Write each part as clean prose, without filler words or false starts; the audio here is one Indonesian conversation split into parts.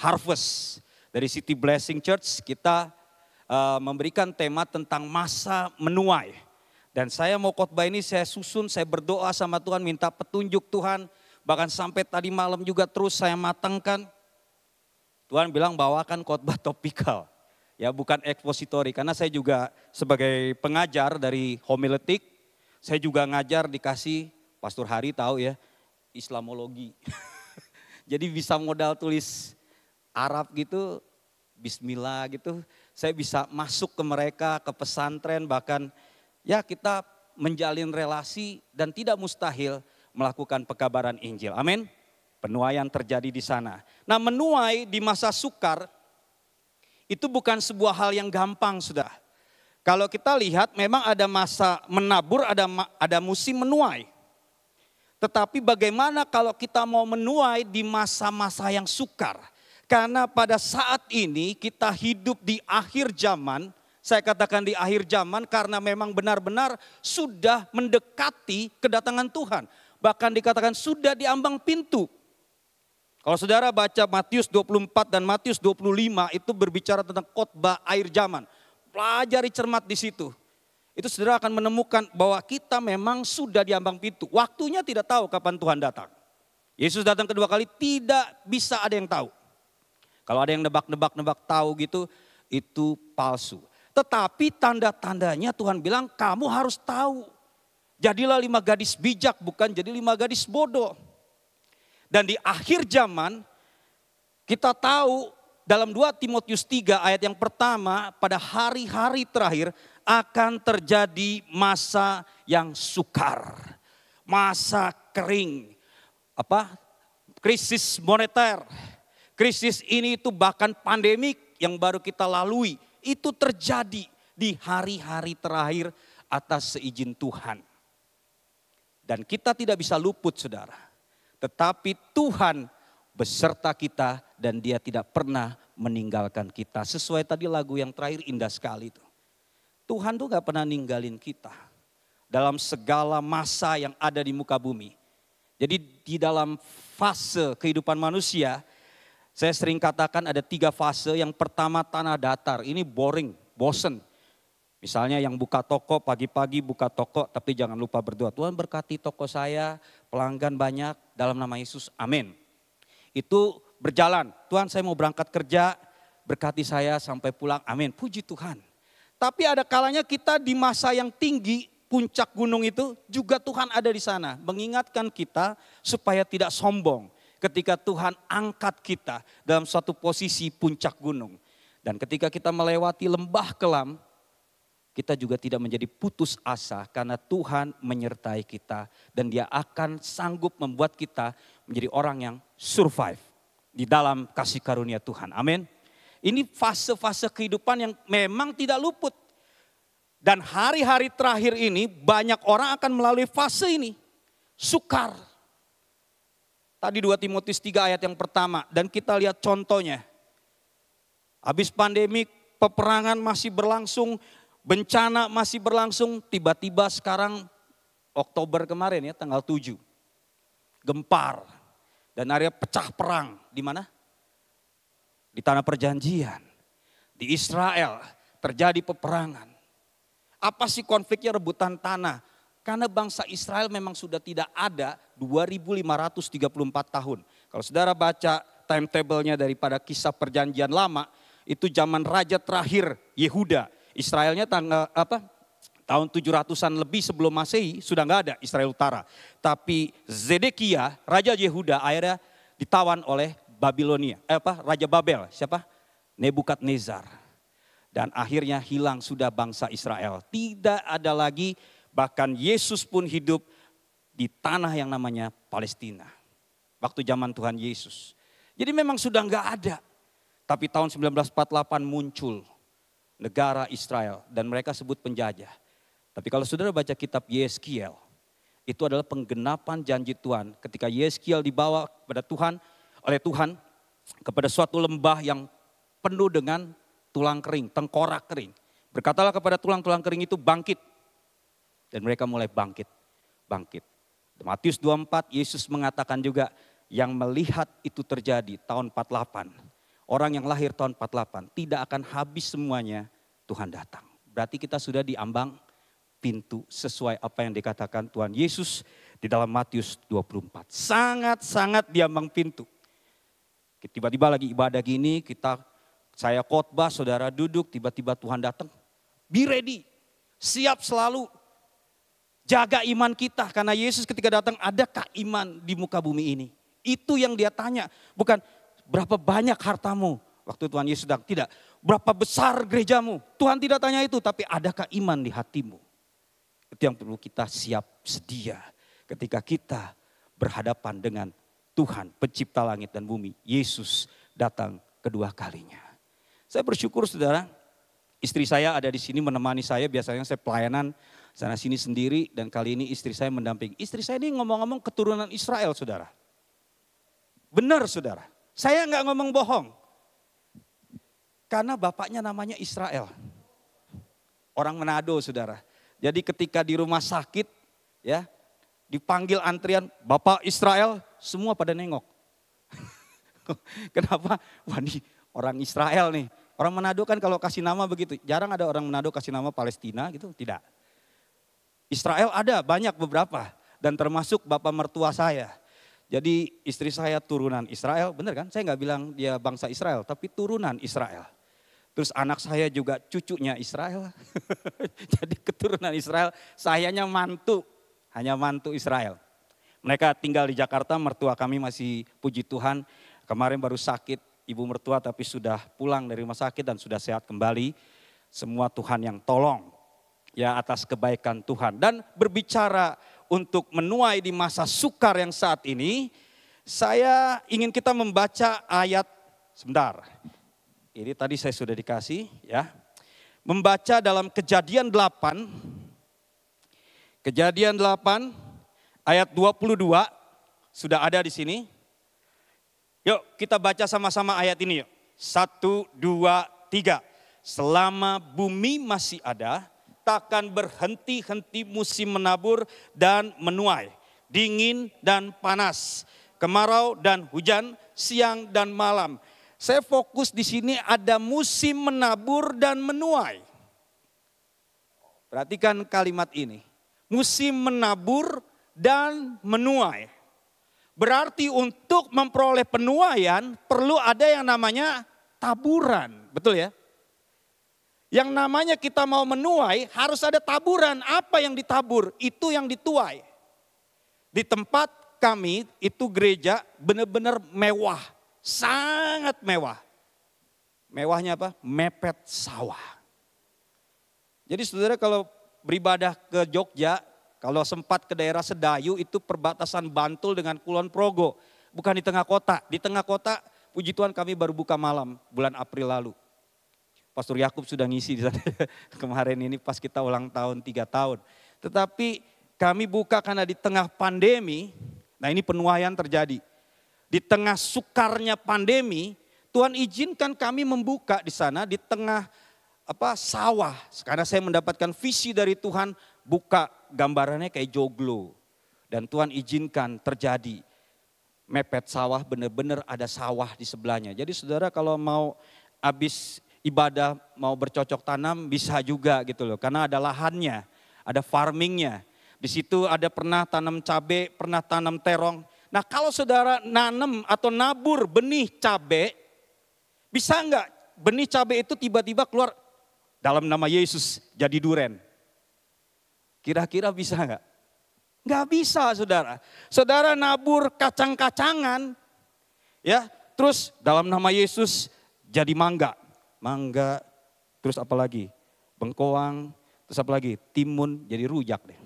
Harvest. Dari City Blessing Church kita memberikan tema tentang masa menuai. Dan saya mau khotbah ini saya susun, saya berdoa sama Tuhan, minta petunjuk Tuhan. Bahkan sampai tadi malam juga terus saya matangkan. Tuhan bilang bawakan khotbah topikal. Ya bukan ekspositori, karena saya juga sebagai pengajar dari homiletik. Saya juga ngajar dikasih, Pastor Hari tahu ya, Islamologi. Jadi bisa modal tulis Arab gitu, bismillah gitu. Saya bisa masuk ke mereka, ke pesantren, bahkan ya kita menjalin relasi dan tidak mustahil melakukan pekabaran Injil. Amin. Penuaian terjadi di sana. Nah, menuai di masa sukar itu bukan sebuah hal yang gampang, sudah. Kalau kita lihat memang ada masa menabur, ada musim menuai. Tetapi bagaimana kalau kita mau menuai di masa-masa yang sukar? Karena pada saat ini kita hidup di akhir zaman. Saya katakan di akhir zaman karena memang benar-benar sudah mendekati kedatangan Tuhan. Bahkan dikatakan sudah di ambang pintu. Kalau saudara baca Matius 24 dan Matius 25 itu berbicara tentang khotbah akhir zaman. Pelajari cermat di situ. Itu saudara akan menemukan bahwa kita memang sudah di ambang pintu. Waktunya tidak tahu kapan Tuhan datang. Yesus datang kedua kali tidak bisa ada yang tahu. Kalau ada yang nebak-nebak tahu gitu, itu palsu. Tetapi tanda-tandanya Tuhan bilang kamu harus tahu. Jadilah 5 gadis bijak, bukan jadi 5 gadis bodoh. Dan di akhir zaman kita tahu dalam 2 Timotius 3 ayat yang pertama, pada hari-hari terakhir akan terjadi masa yang sukar, masa kering, krisis moneter, krisis ini itu bahkan pandemik yang baru kita lalui, itu terjadi di hari-hari terakhir atas seizin Tuhan. Dan kita tidak bisa luput, saudara, tetapi Tuhan beserta kita dan Dia tidak pernah meninggalkan kita. Sesuai tadi lagu yang terakhir indah sekali itu. Tuhan tuh gak pernah ninggalin kita dalam segala masa yang ada di muka bumi. Jadi di dalam fase kehidupan manusia, saya sering katakan ada 3 fase. Yang pertama tanah datar, ini boring, bosen. Misalnya yang buka toko, pagi-pagi buka toko, tapi jangan lupa berdoa. Tuhan berkati toko saya, pelanggan banyak dalam nama Yesus, amin. Itu berjalan, Tuhan saya mau berangkat kerja, berkati saya sampai pulang, amin, puji Tuhan. Tapi ada kalanya kita di masa yang tinggi, puncak gunung itu juga Tuhan ada di sana. Mengingatkan kita supaya tidak sombong ketika Tuhan angkat kita dalam suatu posisi puncak gunung. Dan ketika kita melewati lembah kelam, kita juga tidak menjadi putus asa karena Tuhan menyertai kita. Dan Dia akan sanggup membuat kita menjadi orang yang survive di dalam kasih karunia Tuhan. Amin. Ini fase-fase kehidupan yang memang tidak luput. Dan hari-hari terakhir ini banyak orang akan melalui fase ini. Sukar. Tadi 2 Timotius 3 ayat yang pertama. Dan kita lihat contohnya. Habis pandemi, peperangan masih berlangsung. Bencana masih berlangsung. Tiba-tiba sekarang Oktober kemarin ya tanggal 7. Gempar. Dan area pecah perang. Di mana? Di tanah perjanjian, di Israel terjadi peperangan. Apa sih konfliknya? Rebutan tanah. Karena bangsa Israel memang sudah tidak ada 2534 tahun. Kalau saudara baca timetable-nya daripada kisah perjanjian lama, itu zaman raja terakhir Yehuda. Israelnya tahun 700-an lebih sebelum Masehi sudah nggak ada Israel Utara. Tapi Zedekia, raja Yehuda akhirnya ditawan oleh Babilonia, Raja Babel, siapa? Nebukadnezar. Dan akhirnya hilang sudah bangsa Israel. Tidak ada lagi, bahkan Yesus pun hidup di tanah yang namanya Palestina. Waktu zaman Tuhan Yesus. Jadi memang sudah enggak ada. Tapi tahun 1948 muncul negara Israel dan mereka sebut penjajah. Tapi kalau saudara baca kitab Yeskiel, itu adalah penggenapan janji Tuhan. Ketika Yeskiel dibawa oleh Tuhan kepada suatu lembah yang penuh dengan tulang kering, tengkorak kering. Berkatalah kepada tulang-tulang kering itu bangkit. Dan mereka mulai bangkit. Matius 24, Yesus mengatakan juga yang melihat itu terjadi tahun 48. Orang yang lahir tahun 48 tidak akan habis semuanya Tuhan datang. Berarti kita sudah di ambang pintu sesuai apa yang dikatakan Tuhan Yesus di dalam Matius 24. Sangat-sangat di ambang pintu. Tiba-tiba lagi ibadah gini, saya khotbah, saudara duduk, tiba-tiba Tuhan datang. Be ready, siap selalu. Jaga iman kita, karena Yesus ketika datang, adakah iman di muka bumi ini? Itu yang dia tanya, bukan berapa banyak hartamu waktu Tuhan Yesus datang. Tidak, berapa besar gerejamu. Tuhan tidak tanya itu, tapi adakah iman di hatimu? Itu yang perlu kita siap sedia ketika kita berhadapan dengan Tuhan pencipta langit dan bumi. Yesus datang kedua kalinya. Saya bersyukur saudara, istri saya ada di sini menemani saya. Biasanya saya pelayanan sana sini sendiri dan kali ini istri saya mendampingi. Istri saya ini ngomong-ngomong keturunan Israel saudara. Benar saudara, saya nggak ngomong bohong. Karena bapaknya namanya Israel. Orang Manado saudara. Jadi ketika di rumah sakit ya, dipanggil antrian Bapak Israel, semua pada nengok. Kenapa? Wah ini orang Israel nih. Orang Manado kan kalau kasih nama begitu. Jarang ada orang Manado kasih nama Palestina gitu, tidak. Israel ada banyak beberapa. Dan termasuk bapak mertua saya. Jadi istri saya turunan Israel, benar kan? Saya nggak bilang dia bangsa Israel, tapi turunan Israel. Terus anak saya juga cucunya Israel. Jadi keturunan Israel, sayanya mantu. Hanya mantu Israel. Mereka tinggal di Jakarta, mertua kami masih puji Tuhan. Kemarin baru sakit ibu mertua tapi sudah pulang dari rumah sakit dan sudah sehat kembali. Semua Tuhan yang tolong ya atas kebaikan Tuhan. Dan berbicara untuk menuai di masa sukar yang saat ini, saya ingin kita membaca ayat, sebentar. Ini tadi saya sudah dikasih ya. Membaca dalam Kejadian 8. Kejadian 8 ayat 22 sudah ada di sini. Yuk kita baca sama-sama ayat ini yuk. 1, 2, 3. Selama bumi masih ada, takkan berhenti-henti musim menabur dan menuai. Dingin dan panas, kemarau dan hujan, siang dan malam. Saya fokus di sini ada musim menabur dan menuai. Perhatikan kalimat ini. Musim menabur dan menuai. Berarti untuk memperoleh penuaian perlu ada yang namanya taburan. Betul ya? Yang namanya kita mau menuai harus ada taburan. Apa yang ditabur? Itu yang dituai. Di tempat kami itu gereja benar-benar mewah. Sangat mewah. Mewahnya apa? Mepet sawah. Jadi saudara kalau beribadah ke Jogja, kalau sempat ke daerah Sedayu itu perbatasan Bantul dengan Kulon Progo. Bukan di tengah kota. Di tengah kota puji Tuhan kami baru buka malam bulan April lalu. Pastor Yakub sudah ngisi di sana kemarin ini pas kita ulang tahun 3 tahun. Tetapi kami buka karena di tengah pandemi, nah ini penuaian terjadi. Di tengah sukarnya pandemi, Tuhan izinkan kami membuka di sana di tengah sawah. Karena saya mendapatkan visi dari Tuhan, buka gambarannya kayak joglo. Dan Tuhan izinkan terjadi. Mepet sawah, benar-benar ada sawah di sebelahnya. Jadi saudara kalau mau habis ibadah, mau bercocok tanam bisa juga gitu loh. Karena ada lahannya, ada farmingnya. Di situ ada pernah tanam cabai, pernah tanam terong. Nah kalau saudara nanam atau nabur benih cabai, bisa enggak benih cabai itu tiba-tiba keluar dalam nama Yesus jadi duren? Kira-kira bisa enggak? Enggak bisa saudara. Saudara nabur kacang-kacangan, ya terus dalam nama Yesus jadi mangga. Mangga, terus apa lagi? Bengkoang, terus apa lagi? Timun jadi rujak deh.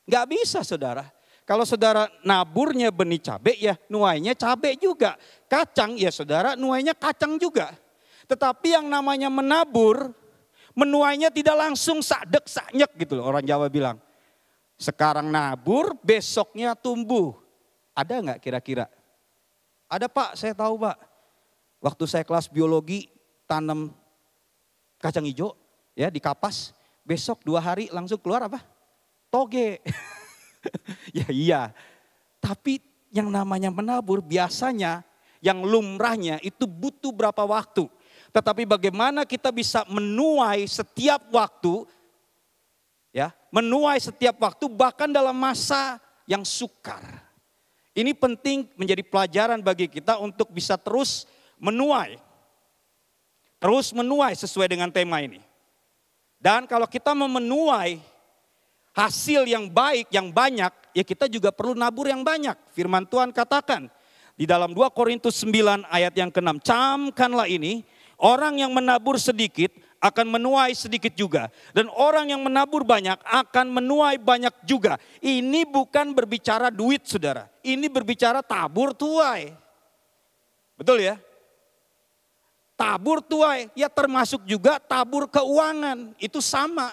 Enggak bisa saudara. Kalau saudara naburnya benih cabai ya nuainya cabai juga. Kacang ya saudara nuainya kacang juga. Tetapi yang namanya menabur, menuainya tidak langsung sadek saknyek gitu loh, orang Jawa bilang. Sekarang nabur, besoknya tumbuh. Ada nggak kira-kira? Ada Pak, saya tahu Pak. Waktu saya kelas biologi tanam kacang hijau ya di kapas. Besok 2 hari langsung keluar apa? Toge. Ya iya. Tapi yang namanya menabur biasanya yang lumrahnya itu butuh berapa waktu. Tetapi bagaimana kita bisa menuai setiap waktu, ya, menuai setiap waktu bahkan dalam masa yang sukar. Ini penting menjadi pelajaran bagi kita untuk bisa terus menuai. Terus menuai sesuai dengan tema ini. Dan kalau kita mau menuai hasil yang baik, yang banyak, ya kita juga perlu nabur yang banyak. Firman Tuhan katakan di dalam 2 Korintus 9 ayat yang ke-6. Camkanlah ini, orang yang menabur sedikit akan menuai sedikit juga. Dan orang yang menabur banyak akan menuai banyak juga. Ini bukan berbicara duit, saudara. Ini berbicara tabur tuai. Betul ya? Tabur tuai, ya termasuk juga tabur keuangan. Itu sama.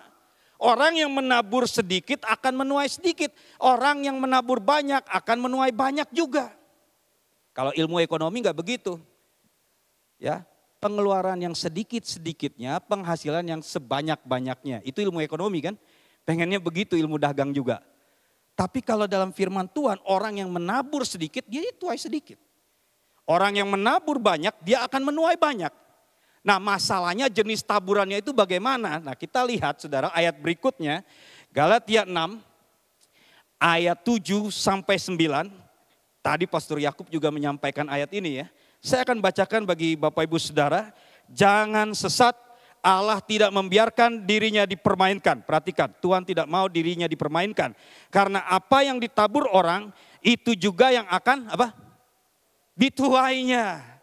Orang yang menabur sedikit akan menuai sedikit. Orang yang menabur banyak akan menuai banyak juga. Kalau ilmu ekonomi enggak begitu. Ya, pengeluaran yang sedikit-sedikitnya, penghasilan yang sebanyak-banyaknya. Itu ilmu ekonomi kan? Pengennya begitu ilmu dagang juga. Tapi kalau dalam firman Tuhan, orang yang menabur sedikit, dia tuai sedikit. Orang yang menabur banyak, dia akan menuai banyak. Nah, masalahnya jenis taburannya itu bagaimana? Nah, kita lihat saudara ayat berikutnya. Galatia 6 ayat 7 sampai 9. Tadi Pastor Yakub juga menyampaikan ayat ini ya. Saya akan bacakan bagi Bapak Ibu Saudara. Jangan sesat, Allah tidak membiarkan dirinya dipermainkan. Perhatikan, Tuhan tidak mau dirinya dipermainkan. Karena apa yang ditabur orang, itu juga yang akan apa? Dituainya.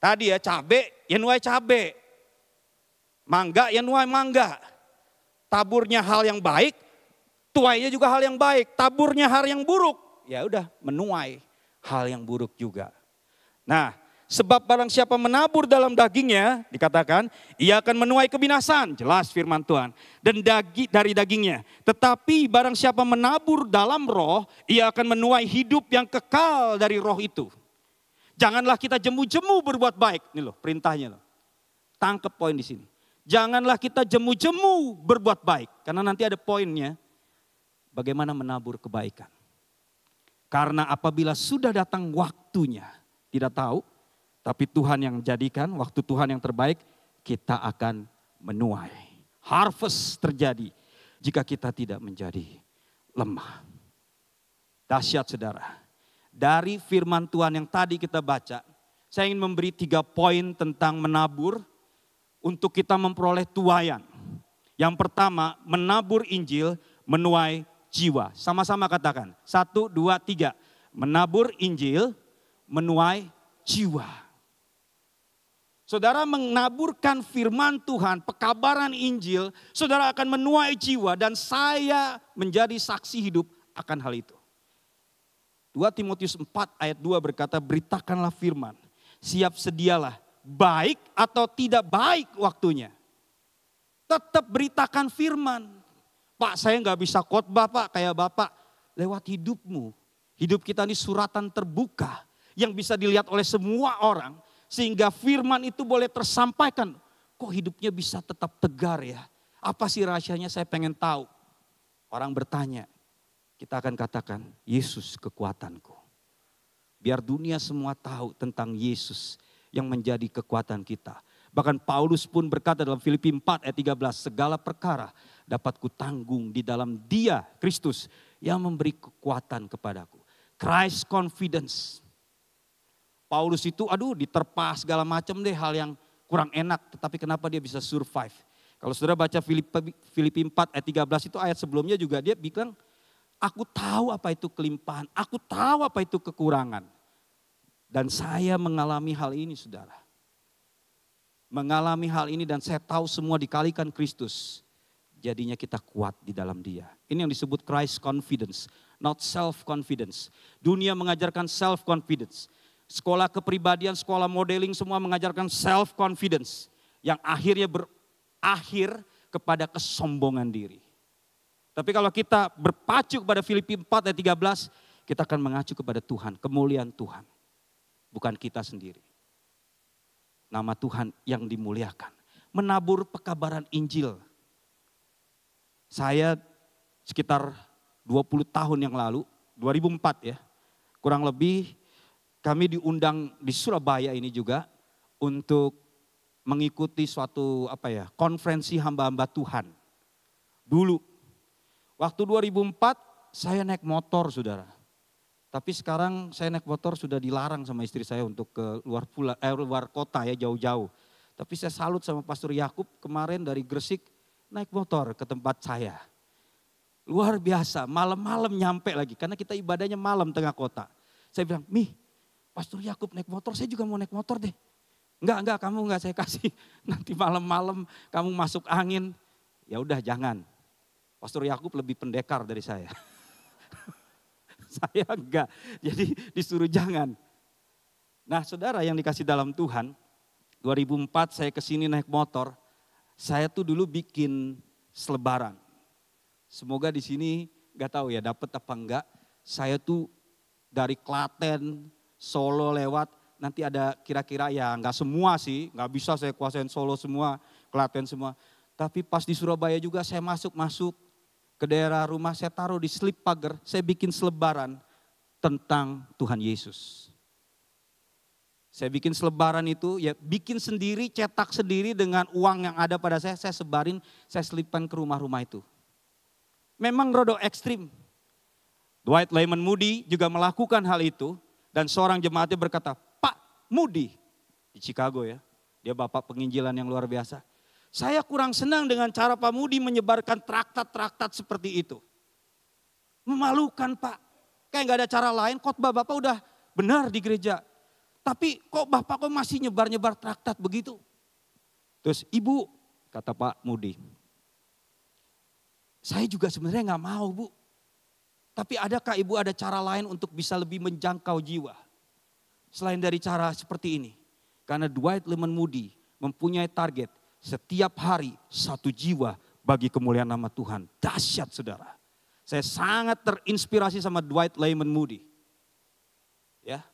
Tadi ya cabe, ya nuai cabe. Mangga, ya nuai mangga. Taburnya hal yang baik, tuainya juga hal yang baik. Taburnya hal yang buruk, ya udah menuai hal yang buruk juga. Nah, sebab barang siapa menabur dalam dagingnya, dikatakan, ia akan menuai kebinasan. Jelas firman Tuhan. Dan dari dagingnya. Tetapi barang siapa menabur dalam roh, ia akan menuai hidup yang kekal dari roh itu. Janganlah kita jemu-jemu berbuat baik. Ini loh perintahnya loh. Tangkep poin di sini. Janganlah kita jemu-jemu berbuat baik. Karena nanti ada poinnya. Bagaimana menabur kebaikan. Karena apabila sudah datang waktunya. Tidak tahu. Tapi Tuhan yang jadikan, waktu Tuhan yang terbaik, kita akan menuai. Harvest terjadi jika kita tidak menjadi lemah. Dahsyat saudara. Dari firman Tuhan yang tadi kita baca, saya ingin memberi 3 poin tentang menabur untuk kita memperoleh tuaian. Yang pertama, menabur Injil, menuai jiwa. Sama-sama katakan, 1, 2, 3. Menabur Injil, menuai jiwa. Saudara menaburkan firman Tuhan, pekabaran Injil, saudara akan menuai jiwa dan saya menjadi saksi hidup akan hal itu. 2 Timotius 4 ayat 2 berkata, beritakanlah firman, siap sedialah, baik atau tidak baik waktunya. Tetap beritakan firman. Pak, saya nggak bisa khotbah Pak, kayak Bapak. Lewat hidupmu. Hidup kita ini suratan terbuka yang bisa dilihat oleh semua orang. Sehingga firman itu boleh tersampaikan. Kok hidupnya bisa tetap tegar ya? Apa sih rahasianya, saya pengen tahu. Orang bertanya. Kita akan katakan, Yesus kekuatanku. Biar dunia semua tahu tentang Yesus yang menjadi kekuatan kita. Bahkan Paulus pun berkata dalam Filipi 4 ayat 13, segala perkara dapat kutanggung di dalam Dia, Kristus, yang memberi kekuatan kepadaku. Christ confidence. Paulus itu diterpa segala macam deh hal yang kurang enak. Tetapi kenapa dia bisa survive. Kalau saudara baca Filipi 4 ayat 13 itu ayat sebelumnya juga dia bilang, aku tahu apa itu kelimpahan, aku tahu apa itu kekurangan. Dan saya mengalami hal ini saudara. Mengalami hal ini dan saya tahu semua dikalikan Kristus. Jadinya kita kuat di dalam Dia. Ini yang disebut Christ confidence, not self confidence. Dunia mengajarkan self confidence. Sekolah kepribadian, sekolah modeling semua mengajarkan self confidence. Yang akhirnya berakhir kepada kesombongan diri. Tapi kalau kita berpacu kepada Filipi 4 ayat 13, kita akan mengacu kepada Tuhan, kemuliaan Tuhan. Bukan kita sendiri. Nama Tuhan yang dimuliakan. Menabur pekabaran Injil. Saya sekitar 20 tahun yang lalu, 2004 ya, kurang lebih kami diundang di Surabaya ini juga untuk mengikuti suatu konferensi hamba-hamba Tuhan. Dulu, waktu 2004 saya naik motor saudara. Tapi sekarang saya naik motor sudah dilarang sama istri saya untuk ke luar kota ya jauh-jauh. Tapi saya salut sama Pastor Yakub kemarin dari Gresik naik motor ke tempat saya. Luar biasa, malam-malam nyampe lagi karena kita ibadahnya malam tengah kota. Saya bilang, Pastor Yakub naik motor, saya juga mau naik motor deh. Enggak, kamu enggak saya kasih. Nanti malam-malam kamu masuk angin. Ya udah jangan. Pastor Yakub lebih pendekar dari saya. Saya enggak, jadi disuruh jangan. Nah saudara yang dikasih dalam Tuhan, 2004 saya kesini naik motor, saya tuh dulu bikin selebaran. Semoga di sini enggak tahu ya dapat apa enggak, saya tuh dari Klaten, Solo lewat, nanti ada kira-kira ya enggak semua sih, enggak bisa saya kuasain Solo semua, Klaten semua. Tapi pas di Surabaya juga saya masuk ke daerah rumah, saya taruh di slip pagar, saya bikin selebaran tentang Tuhan Yesus. Saya bikin selebaran itu, ya bikin sendiri, cetak sendiri dengan uang yang ada pada saya sebarin, saya selipkan ke rumah-rumah itu. Memang rodok ekstrim. Dwight Lyman Moody juga melakukan hal itu, dan seorang jemaatnya berkata, Pak Moody, di Chicago ya, dia bapak penginjilan yang luar biasa. Saya kurang senang dengan cara Pak Moody menyebarkan traktat-traktat seperti itu. Memalukan Pak. Kayak gak ada cara lain, khotbah Bapak udah benar di gereja. Tapi kok Bapak masih nyebar-nyebar traktat begitu? Terus Ibu, kata Pak Moody. Saya juga sebenarnya gak mau Bu. Tapi adakah Ibu ada cara lain untuk bisa lebih menjangkau jiwa? Selain dari cara seperti ini. Karena Dwight Lyman Moody mempunyai target. Setiap hari 1 jiwa bagi kemuliaan nama Tuhan. Dahsyat saudara. Saya sangat terinspirasi sama Dwight Lyman Moody. Ya.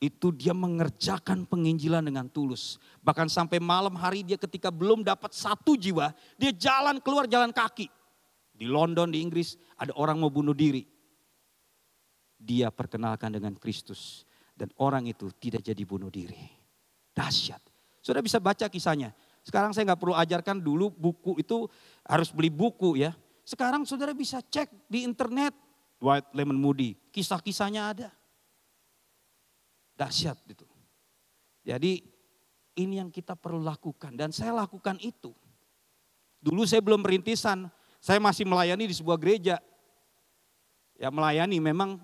Itu dia mengerjakan penginjilan dengan tulus. Bahkan sampai malam hari dia ketika belum dapat 1 jiwa. Dia jalan keluar jalan kaki. Di London di Inggris ada orang mau bunuh diri. Dia perkenalkan dengan Kristus. Dan orang itu tidak jadi bunuh diri. Dahsyat. Sudah bisa baca kisahnya. Sekarang saya nggak perlu ajarkan dulu buku itu harus beli buku ya. Sekarang saudara bisa cek di internet. Dwight Lyman Moody, kisah-kisahnya ada. Dahsyat itu. Jadi ini yang kita perlu lakukan dan saya lakukan itu. Dulu saya belum perintisan, saya masih melayani di sebuah gereja. Ya melayani memang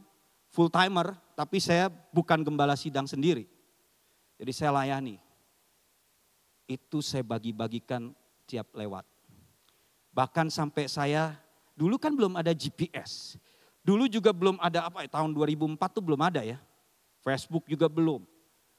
full timer, tapi saya bukan gembala sidang sendiri. Jadi saya layani. Itu saya bagi-bagikan tiap lewat. Bahkan sampai saya, dulu kan belum ada GPS. Dulu juga belum ada tahun 2004 tuh belum ada ya. Facebook juga belum.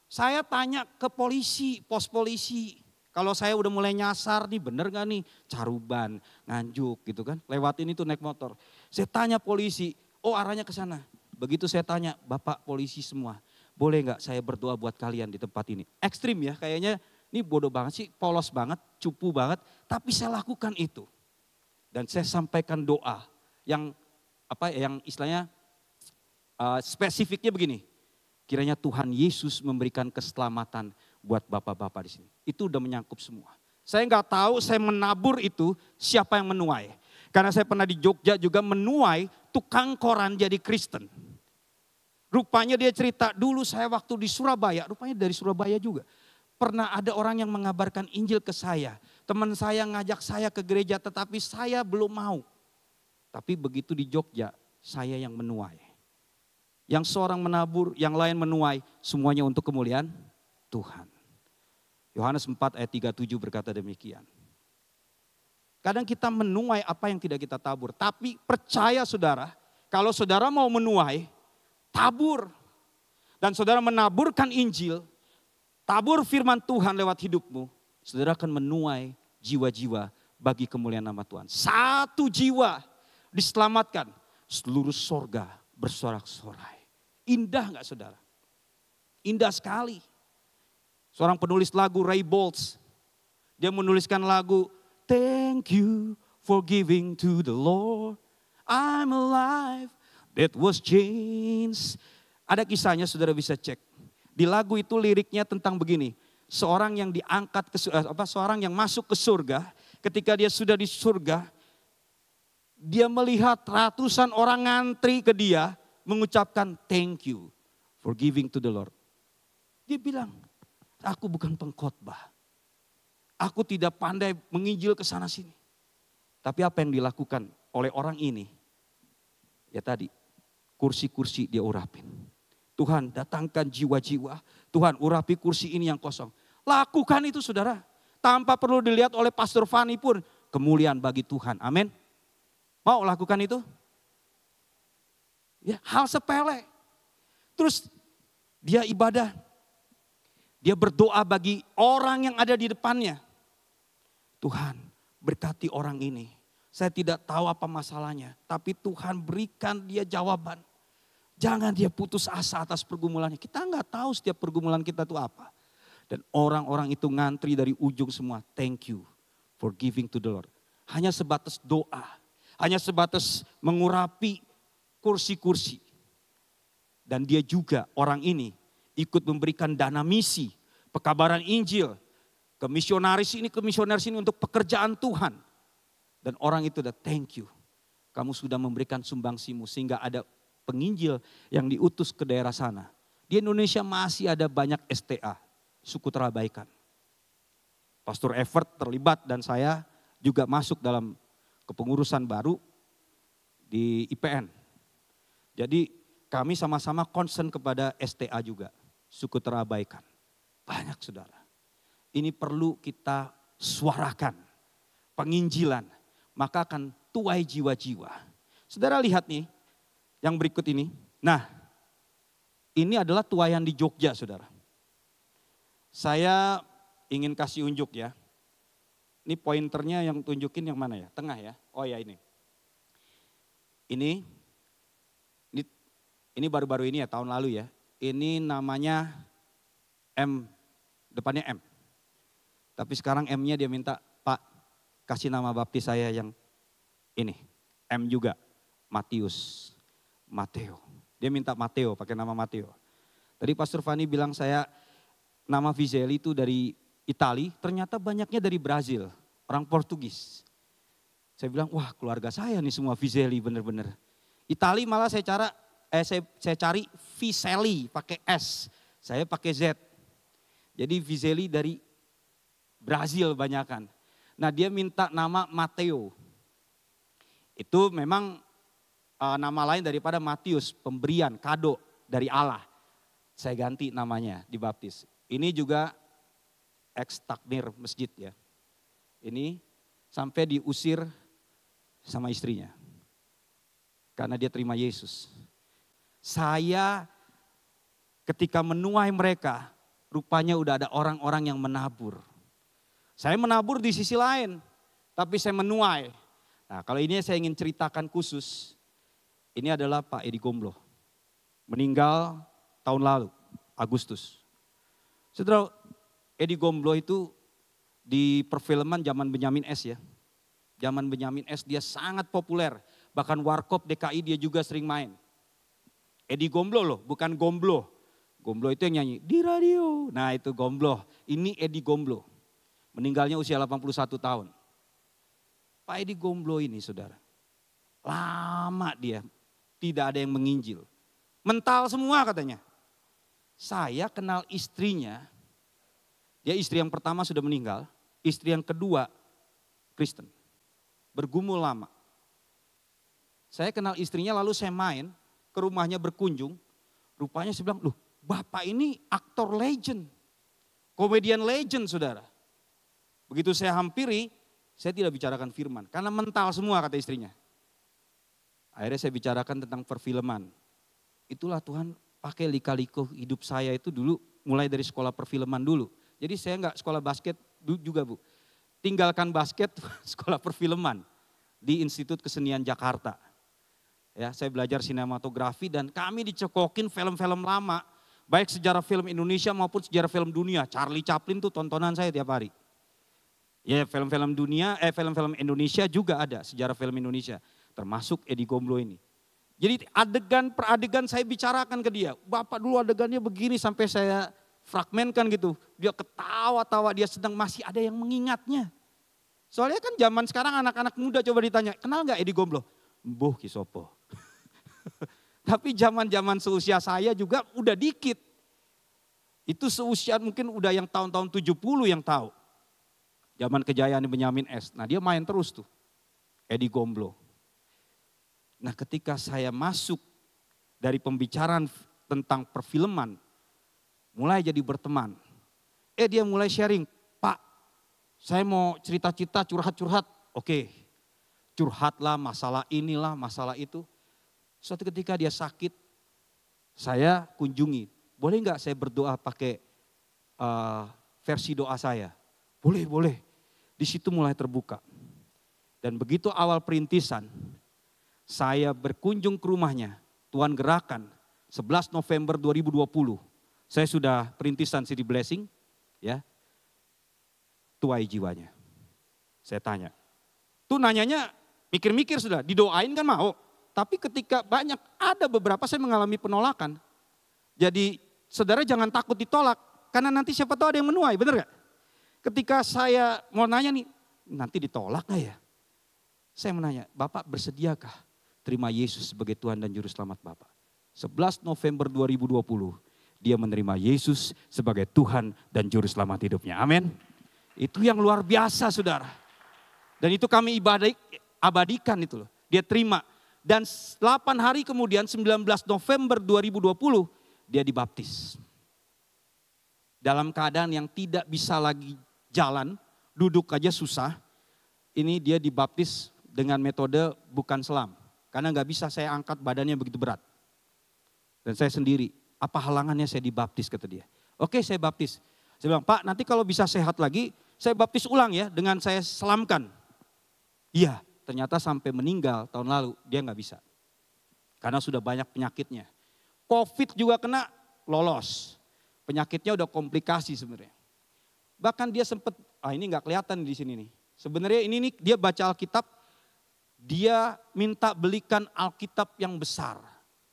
Saya tanya ke polisi, pos polisi. Kalau saya udah mulai nyasar nih bener gak nih? Caruban, Nganjuk gitu kan. Lewatin itu naik motor. Saya tanya polisi, arahnya ke sana. Begitu saya tanya, Bapak polisi semua. Boleh gak saya berdoa buat kalian di tempat ini? Ekstrim ya kayaknya. Ini bodoh banget sih, polos banget, cupu banget. Tapi saya lakukan itu. Dan saya sampaikan doa yang istilahnya spesifiknya begini. Kiranya Tuhan Yesus memberikan keselamatan buat bapak-bapak di sini. Itu udah menyangkut semua. Saya nggak tahu saya menabur itu siapa yang menuai. Karena saya pernah di Jogja juga menuai tukang koran jadi Kristen. Rupanya dia cerita dulu saya waktu di Surabaya, rupanya dari Surabaya juga. Pernah ada orang yang mengabarkan Injil ke saya. Teman saya ngajak saya ke gereja tetapi saya belum mau. Tapi begitu di Jogja saya yang menuai. Yang seorang menabur, yang lain menuai. Semuanya untuk kemuliaan Tuhan. Yohanes 4 ayat 37 berkata demikian. Kadang kita menuai apa yang tidak kita tabur. Tapi percaya saudara, kalau saudara mau menuai, tabur. Dan saudara menaburkan Injil, tabur firman Tuhan lewat hidupmu, saudara akan menuai jiwa-jiwa bagi kemuliaan nama Tuhan. 1 jiwa diselamatkan, seluruh sorga bersorak-sorai. Indah gak saudara? Indah sekali. Seorang penulis lagu Ray Boltz, dia menuliskan lagu, Thank you for giving to the Lord, I'm alive, that was changed. Ada kisahnya, saudara bisa cek. Di lagu itu liriknya tentang begini. Seorang yang diangkat seorang yang masuk ke surga, ketika dia sudah di surga, dia melihat ratusan orang ngantri ke dia, mengucapkan thank you for giving to the Lord. Dia bilang, aku bukan pengkhotbah. Aku tidak pandai menginjil ke sana sini. Tapi apa yang dilakukan oleh orang ini? Ya tadi, kursi-kursi dia urapin. Tuhan datangkan jiwa-jiwa. Tuhan urapi kursi ini yang kosong. Lakukan itu saudara. Tanpa perlu dilihat oleh Pastor Fani pun. Kemuliaan bagi Tuhan. Amin. Mau lakukan itu? Ya, hal sepele. Terus dia ibadah. Dia berdoa bagi orang yang ada di depannya. Tuhan berkati orang ini. Saya tidak tahu apa masalahnya. Tapi Tuhan berikan dia jawaban. Jangan dia putus asa atas pergumulannya. Kita nggak tahu setiap pergumulan kita itu apa. Dan orang-orang itu ngantri dari ujung semua. Thank you for giving to the Lord. Hanya sebatas doa. Hanya sebatas mengurapi kursi-kursi. Dan dia juga orang ini ikut memberikan dana misi. Pekabaran Injil. Ke misionaris ini untuk pekerjaan Tuhan. Dan orang itu udah thank you. Kamu sudah memberikan sumbangsimu sehingga ada penginjil yang diutus ke daerah sana. Di Indonesia masih ada banyak STA, suku terabaikan. Pastor Evert terlibat dan saya juga masuk dalam kepengurusan baru di IPN. Jadi kami sama-sama concern kepada STA juga, suku terabaikan. Banyak saudara. Ini perlu kita suarakan, penginjilan, maka akan tuai jiwa-jiwa. Saudara lihat nih, yang berikut ini. Nah, ini adalah tuaian di Jogja, saudara. Saya ingin kasih unjuk ya. Ini pointernya yang tunjukin yang mana ya? Tengah ya? Oh ya ini. Ini baru-baru ini ya, tahun lalu ya. Ini namanya M, depannya M. Tapi sekarang M-nya dia minta, Pak, kasih nama baptis saya yang ini. M juga, Matius. Mateo. Dia minta Mateo, pakai nama Mateo. Tadi Pastor Fani bilang saya nama Vizelli itu dari Itali, ternyata banyaknya dari Brazil, orang Portugis. Saya bilang, wah keluarga saya nih semua Vizelli bener-bener. Itali malah saya cari Vizelli pakai S, saya pakai Z. Jadi Vizelli dari Brazil banyakan. Nah dia minta nama Mateo. Itu memang nama lain daripada Matius, pemberian, kado dari Allah. Saya ganti namanya, dibaptis. Ini juga ex-takmir masjid ya. Ini sampai diusir sama istrinya. Karena dia terima Yesus. Saya ketika menuai mereka, rupanya udah ada orang-orang yang menabur. Saya menabur di sisi lain, tapi saya menuai. Nah kalau ini saya ingin ceritakan khusus. Ini adalah Pak Edi Gomblo. Meninggal tahun lalu, Agustus. Saudara, Edi Gomblo itu di perfilman zaman Benyamin S ya. Zaman Benyamin S dia sangat populer. Bahkan Warkop DKI dia juga sering main. Edi Gomblo loh, bukan Gomblo. Gomblo itu yang nyanyi di radio. Nah itu Gomblo. Ini Edi Gomblo. Meninggalnya usia 81 tahun. Pak Edi Gomblo ini saudara. Lama dia. Tidak ada yang menginjil. Mental semua katanya. Saya kenal istrinya. Dia istri yang pertama sudah meninggal. Istri yang kedua Kristen. Bergumul lama. Saya kenal istrinya lalu saya main ke rumahnya berkunjung. Rupanya saya bilang, loh bapak ini aktor legend. Komedian legend saudara. Begitu saya hampiri, saya tidak bicarakan firman. Karena mental semua kata istrinya. Akhirnya saya bicarakan tentang perfilman. Itulah Tuhan pakai lika-liku hidup saya itu dulu mulai dari sekolah perfilman dulu. Jadi saya enggak sekolah basket juga Bu. Tinggalkan basket, sekolah perfilman di Institut Kesenian Jakarta. Ya, saya belajar sinematografi dan kami dicekokin film-film lama. Baik sejarah film Indonesia maupun sejarah film dunia. Charlie Chaplin tuh tontonan saya tiap hari. Ya film-film Indonesia juga ada sejarah film Indonesia. Termasuk Edi Gomblo ini. Jadi adegan per adegan saya bicarakan ke dia. Bapak dulu adegannya begini sampai saya fragmenkan gitu. Dia ketawa-tawa, dia sedang masih ada yang mengingatnya. Soalnya kan zaman sekarang anak-anak muda coba ditanya, kenal gak Edi Gomblo? Mbuh Kisopo. Tapi zaman-zaman seusia saya juga udah dikit. Itu seusia mungkin udah yang tahun-tahun 70 yang tahu. Zaman kejayaan Benyamin S. Nah dia main terus tuh, Edi Gomblo. Nah ketika saya masuk dari pembicaraan tentang perfilman, mulai jadi berteman. Dia mulai sharing, Pak saya mau cerita-cerita curhat-curhat. Oke, curhatlah masalah inilah, masalah itu. Suatu ketika dia sakit, saya kunjungi. Boleh nggak saya berdoa pakai versi doa saya? Boleh, boleh. Di situ mulai terbuka. Dan begitu awal perintisan, saya berkunjung ke rumahnya, Tuhan gerakan 11 November 2020. Saya sudah perintisan City Blessing, ya. Tuai jiwanya. Saya tanya. Tuh nanyanya mikir-mikir sudah, didoain kan mau. Tapi ketika ada beberapa saya mengalami penolakan. Jadi saudara jangan takut ditolak, karena nanti siapa tahu ada yang menuai, benar gak? Ketika saya mau nanya nih, nanti ditolak gak ya? Saya menanya, Bapak bersediakah terima Yesus sebagai Tuhan dan Juru Selamat Bapak? 11 November 2020, dia menerima Yesus sebagai Tuhan dan Juru Selamat hidupnya. Amin. Itu yang luar biasa saudara. Dan itu kami abadikan itu loh. Dia terima. Dan 8 hari kemudian 19 November 2020 dia dibaptis. Dalam keadaan yang tidak bisa lagi jalan, duduk aja susah. Ini dia dibaptis dengan metode bukan selam. Karena gak bisa saya angkat badannya begitu berat. Dan saya sendiri, apa halangannya saya dibaptis kata dia. Oke saya baptis. Saya bilang Pak nanti kalau bisa sehat lagi, saya baptis ulang ya dengan saya selamkan. Iya, ternyata sampai meninggal tahun lalu dia nggak bisa. Karena sudah banyak penyakitnya. Covid juga kena, lolos. Penyakitnya udah komplikasi sebenarnya. Bahkan dia sempat, ini nggak kelihatan di sini nih. Sebenarnya ini nih dia baca Alkitab, dia minta belikan Alkitab yang besar.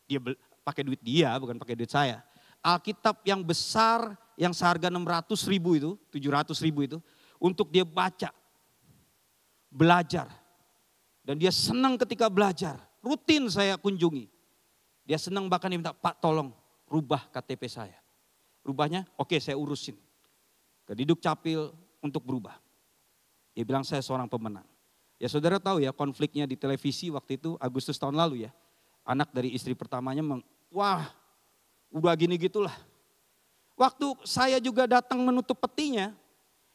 Dia pakai duit dia, bukan pakai duit saya. Alkitab yang besar yang seharga 600.000 itu, 700.000 itu, untuk dia baca, belajar. Dan dia senang ketika belajar, rutin saya kunjungi. Dia senang bahkan dia minta, Pak tolong rubah KTP saya. Rubahnya, oke saya urusin. Ke Diduk Capil untuk berubah. Dia bilang saya seorang pemenang. Ya saudara tahu ya konfliknya di televisi waktu itu Agustus tahun lalu ya. Anak dari istri pertamanya, wah udah gini gitulah. Waktu saya juga datang menutup petinya,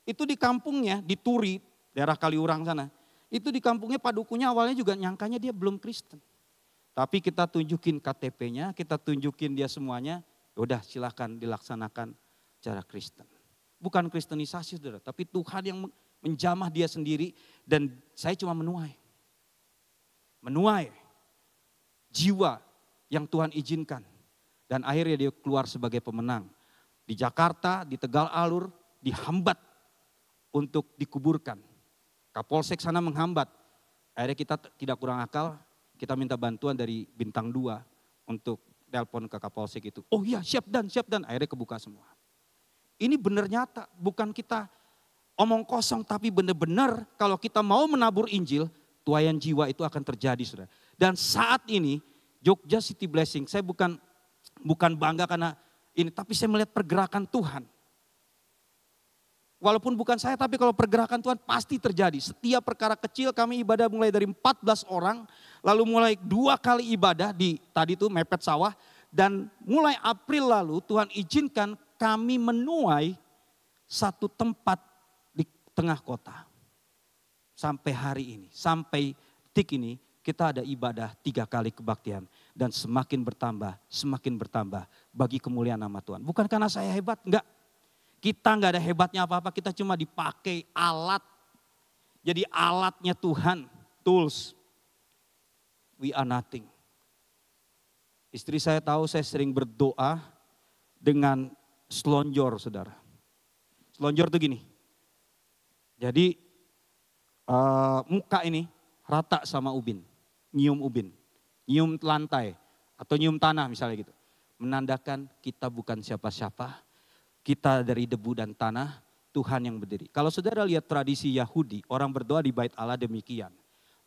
itu di kampungnya, di Turi, daerah Kaliurang sana. Itu di kampungnya Pak Dukunya awalnya juga nyangkanya dia belum Kristen. Tapi kita tunjukin KTP-nya, kita tunjukin dia semuanya, udah silakan dilaksanakan cara Kristen. Bukan kristenisasi saudara, tapi Tuhan yang menjamah dia sendiri dan saya cuma menuai. Menuai jiwa yang Tuhan izinkan. Dan akhirnya dia keluar sebagai pemenang. Di Jakarta, di Tegal Alur, dihambat untuk dikuburkan. Kapolsek sana menghambat. Akhirnya kita tidak kurang akal, kita minta bantuan dari Bintang 2 untuk telepon ke Kapolsek itu. Oh iya siap dan, akhirnya kebuka semua. Ini benar nyata, bukan kita omong kosong tapi benar-benar kalau kita mau menabur Injil, tuaian jiwa itu akan terjadi saudara. Dan saat ini Jogja City Blessing, saya bukan bangga karena ini, tapi saya melihat pergerakan Tuhan. Walaupun bukan saya, tapi kalau pergerakan Tuhan pasti terjadi. Setiap perkara kecil kami ibadah mulai dari 14 orang, lalu mulai 2 kali ibadah di tadi itu mepet sawah. Dan mulai April lalu Tuhan izinkan kami menuai satu tempat di tengah kota. Sampai hari ini, sampai detik ini kita ada ibadah 3 kali kebaktian. Dan semakin bertambah bagi kemuliaan nama Tuhan. Bukan karena saya hebat, enggak. Kita enggak ada hebatnya apa-apa, kita cuma dipakai alat. Jadi alatnya Tuhan, tools. We are nothing. Istri saya tahu saya sering berdoa dengan selonjor saudara. Selonjor tuh gini. Jadi muka ini rata sama ubin, nyium ubin. nyium lantai atau nyium tanah misalnya gitu. Menandakan kita bukan siapa-siapa, kita dari debu dan tanah, Tuhan yang berdiri. Kalau saudara lihat tradisi Yahudi, orang berdoa di bait Allah demikian.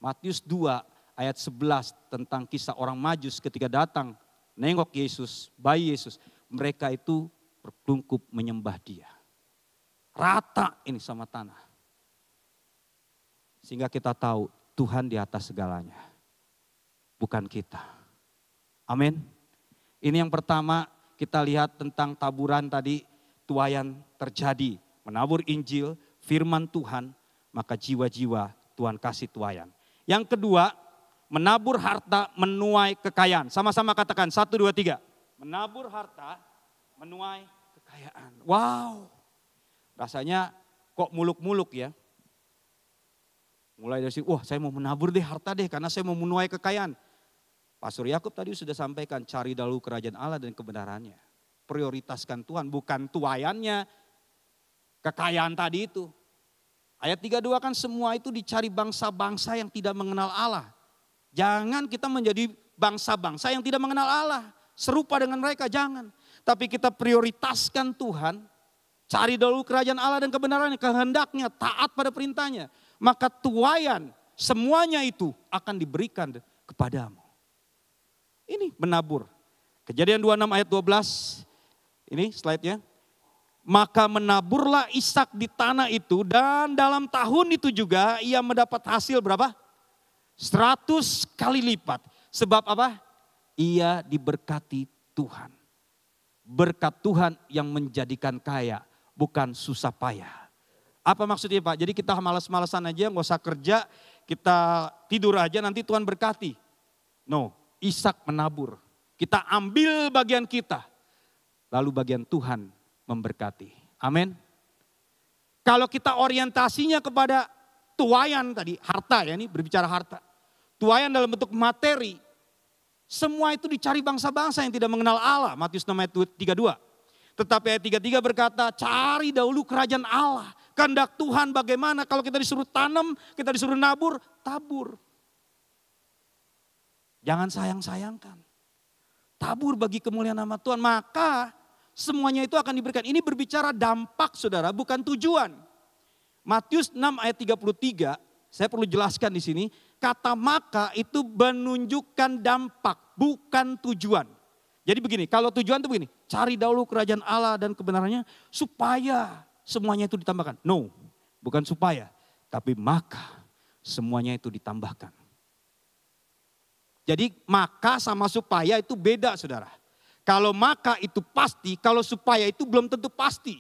Matius 2 ayat 11 tentang kisah orang Majus ketika datang nengok Yesus, bayi Yesus. Mereka itu bertungkup menyembah dia. Rata ini sama tanah. Sehingga kita tahu Tuhan di atas segalanya. Bukan kita. Amin. Ini yang pertama kita lihat tentang taburan tadi, tuaian terjadi. Menabur Injil, firman Tuhan, maka jiwa-jiwa Tuhan kasih tuaian. Yang kedua, menabur harta, menuai kekayaan. Sama-sama katakan, 1, 2, 3. Menabur harta, menuai kekayaan. Wow, rasanya kok muluk-muluk ya. Mulai dari sini, wah saya mau menabur deh harta deh karena saya mau menuai kekayaan. Pastor Yakub tadi sudah sampaikan, cari dahulu kerajaan Allah dan kebenarannya. Prioritaskan Tuhan, bukan tuaiannya, kekayaan tadi itu. Ayat 32 kan semua itu dicari bangsa-bangsa yang tidak mengenal Allah. Jangan kita menjadi bangsa-bangsa yang tidak mengenal Allah. Serupa dengan mereka, jangan. Tapi kita prioritaskan Tuhan, cari dahulu kerajaan Allah dan kebenarannya, kehendaknya, taat pada perintahnya. Maka tuaian semuanya itu akan diberikan kepadamu. Ini menabur. Kejadian 26 ayat 12, ini slide-nya. Maka menaburlah Ishak di tanah itu dan dalam tahun itu juga ia mendapat hasil berapa? 100 kali lipat. Sebab apa? Ia diberkati Tuhan. Berkat Tuhan yang menjadikan kaya, bukan susah payah. Apa maksudnya Pak? Jadi kita malas-malasan aja, nggak usah kerja, kita tidur aja nanti Tuhan berkati. No, Ishak menabur. Kita ambil bagian kita, lalu bagian Tuhan memberkati. Amin. Kalau kita orientasinya kepada tuaian tadi, harta ya, ini berbicara harta. Tuaian dalam bentuk materi, semua itu dicari bangsa-bangsa yang tidak mengenal Allah. Matius 6 ayat 32. Tetapi ayat 33 berkata, cari dahulu kerajaan Allah. Kehendak Tuhan bagaimana, kalau kita disuruh tanam, kita disuruh nabur, tabur. Jangan sayang-sayangkan. Tabur bagi kemuliaan nama Tuhan, maka semuanya itu akan diberikan. Ini berbicara dampak saudara, bukan tujuan. Matius 6 ayat 33, saya perlu jelaskan di sini. Kata maka itu menunjukkan dampak, bukan tujuan. Jadi begini, kalau tujuan itu begini, cari dahulu kerajaan Allah dan kebenarannya supaya semuanya itu ditambahkan. No, bukan supaya, tapi maka semuanya itu ditambahkan. Jadi maka sama supaya itu beda saudara. Kalau maka itu pasti, kalau supaya itu belum tentu pasti.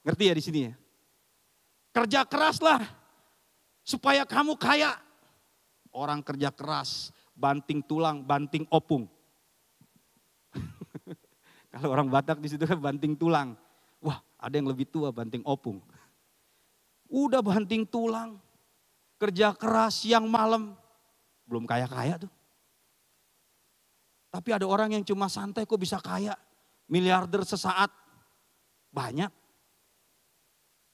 Ngerti ya di sini ya? Kerja keraslah supaya kamu kaya. Orang kerja keras, banting tulang, banting opung. Kalau orang Batak di situ kan banting tulang. Wah, ada yang lebih tua banting opung. Udah banting tulang, kerja keras siang malam, belum kaya-kaya tuh. Tapi ada orang yang cuma santai kok bisa kaya, miliarder sesaat, banyak.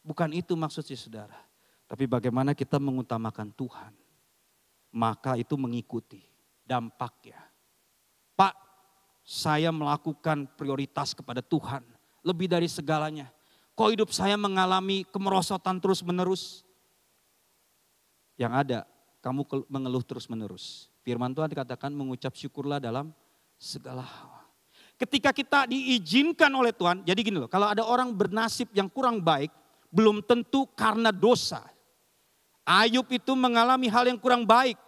Bukan itu maksudnya saudara. Tapi bagaimana kita mengutamakan Tuhan. Maka itu mengikuti dampaknya. Pak, saya melakukan prioritas kepada Tuhan. Lebih dari segalanya. Kok hidup saya mengalami kemerosotan terus menerus? Yang ada, kamu mengeluh terus menerus. Firman Tuhan dikatakan mengucap syukurlah dalam segala hal. Ketika kita diizinkan oleh Tuhan, jadi gini loh, kalau ada orang bernasib yang kurang baik, belum tentu karena dosa. Ayub itu mengalami hal yang kurang baik.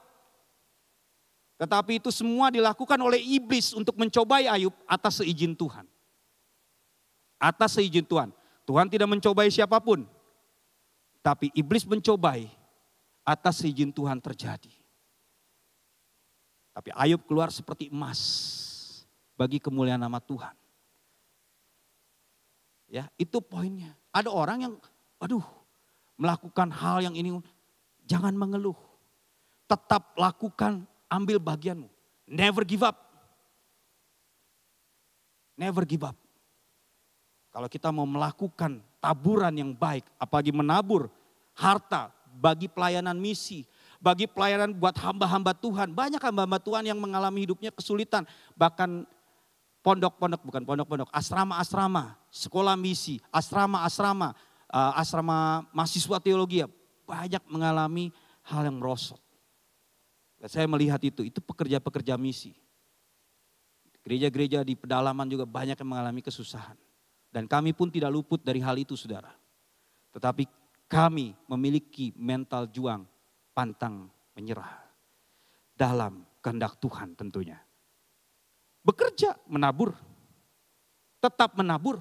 Tetapi itu semua dilakukan oleh iblis untuk mencobai Ayub atas seizin Tuhan. Atas seizin Tuhan. Tuhan tidak mencobai siapapun. Tapi iblis mencobai atas seizin Tuhan terjadi. Tapi Ayub keluar seperti emas bagi kemuliaan nama Tuhan. Ya, itu poinnya. Ada orang yang melakukan hal yang ini, jangan mengeluh. Tetap lakukan, ambil bagianmu. Never give up. Never give up. Kalau kita mau melakukan taburan yang baik, apalagi menabur harta bagi pelayanan misi, Bagi pelayanan buat hamba-hamba Tuhan. Banyak hamba-hamba Tuhan yang mengalami hidupnya kesulitan. Bahkan asrama-asrama, sekolah misi, asrama-asrama, asrama mahasiswa teologi. Banyak mengalami hal yang merosot. Dan saya melihat itu pekerja-pekerja misi. Gereja-gereja di pedalaman juga banyak yang mengalami kesusahan. Dan kami pun tidak luput dari hal itu, saudara. Tetapi kami memiliki mental juang, pantang menyerah. Dalam kehendak Tuhan tentunya. Bekerja, menabur. Tetap menabur.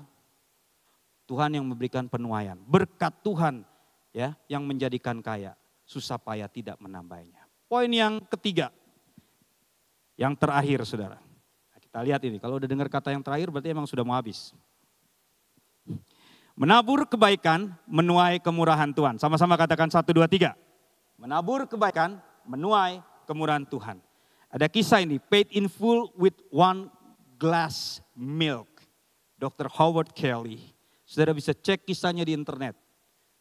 Tuhan yang memberikan penuaian. Berkat Tuhan ya yang menjadikan kaya. Susah payah tidak menambahnya. Poin yang ketiga. Yang terakhir, saudara. Nah, kita lihat ini, kalau udah dengar kata yang terakhir berarti emang sudah mau habis. Menabur kebaikan, menuai kemurahan Tuhan. Sama-sama katakan 1, 2, 3. Menabur kebaikan, menuai kemurahan Tuhan. Ada kisah ini, paid in full with 1 glass milk. Dr. Howard Kelly. Saudara bisa cek kisahnya di internet.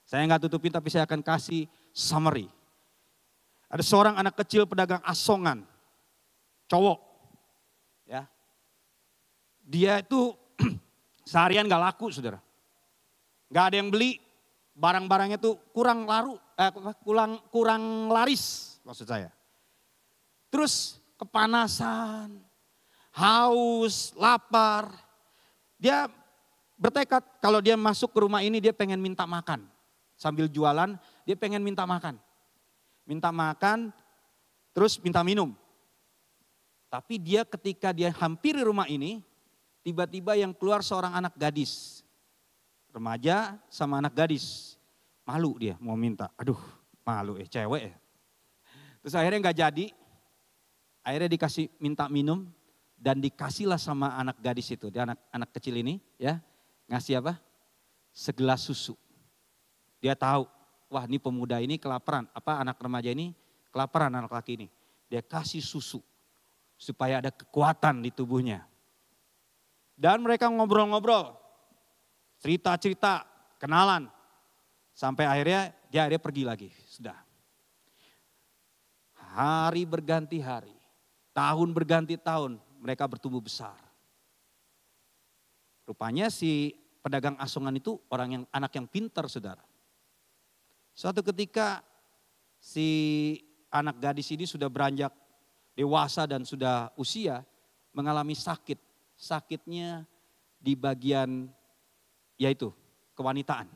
Saya nggak tutupin tapi saya akan kasih summary. Ada seorang anak kecil pedagang asongan. Cowok. Ya. Dia itu seharian gak laku, saudara. Gak ada yang beli, barang-barangnya tuh kurang laris maksud saya. Terus kepanasan, haus, lapar. Dia bertekad kalau dia masuk ke rumah ini dia pengen minta makan. Sambil jualan dia pengen minta makan. Minta makan terus minta minum. Tapi dia ketika dia hampiri rumah ini, tiba-tiba yang keluar seorang anak gadis. Remaja sama anak gadis. Malu dia mau minta. Aduh malu cewek ya. Terus akhirnya gak jadi. Akhirnya dikasih minta minum. Dan dikasihlah sama anak gadis itu. Dia anak kecil ini ya. Ngasih apa? Segelas susu. Dia tahu. Wah ini pemuda ini kelaparan. Anak remaja ini kelaparan anak laki ini. Dia kasih susu. Supaya ada kekuatan di tubuhnya. Dan mereka ngobrol-ngobrol. Cerita-cerita, kenalan. Sampai akhirnya dia pergi lagi. Sudah. Hari berganti hari. Tahun berganti tahun. Mereka bertumbuh besar. Rupanya si pedagang asongan itu anak yang pintar, saudara. Suatu ketika si anak gadis ini sudah beranjak dewasa dan sudah usia. Mengalami sakit. Sakitnya di bagian yaitu kewanitaan.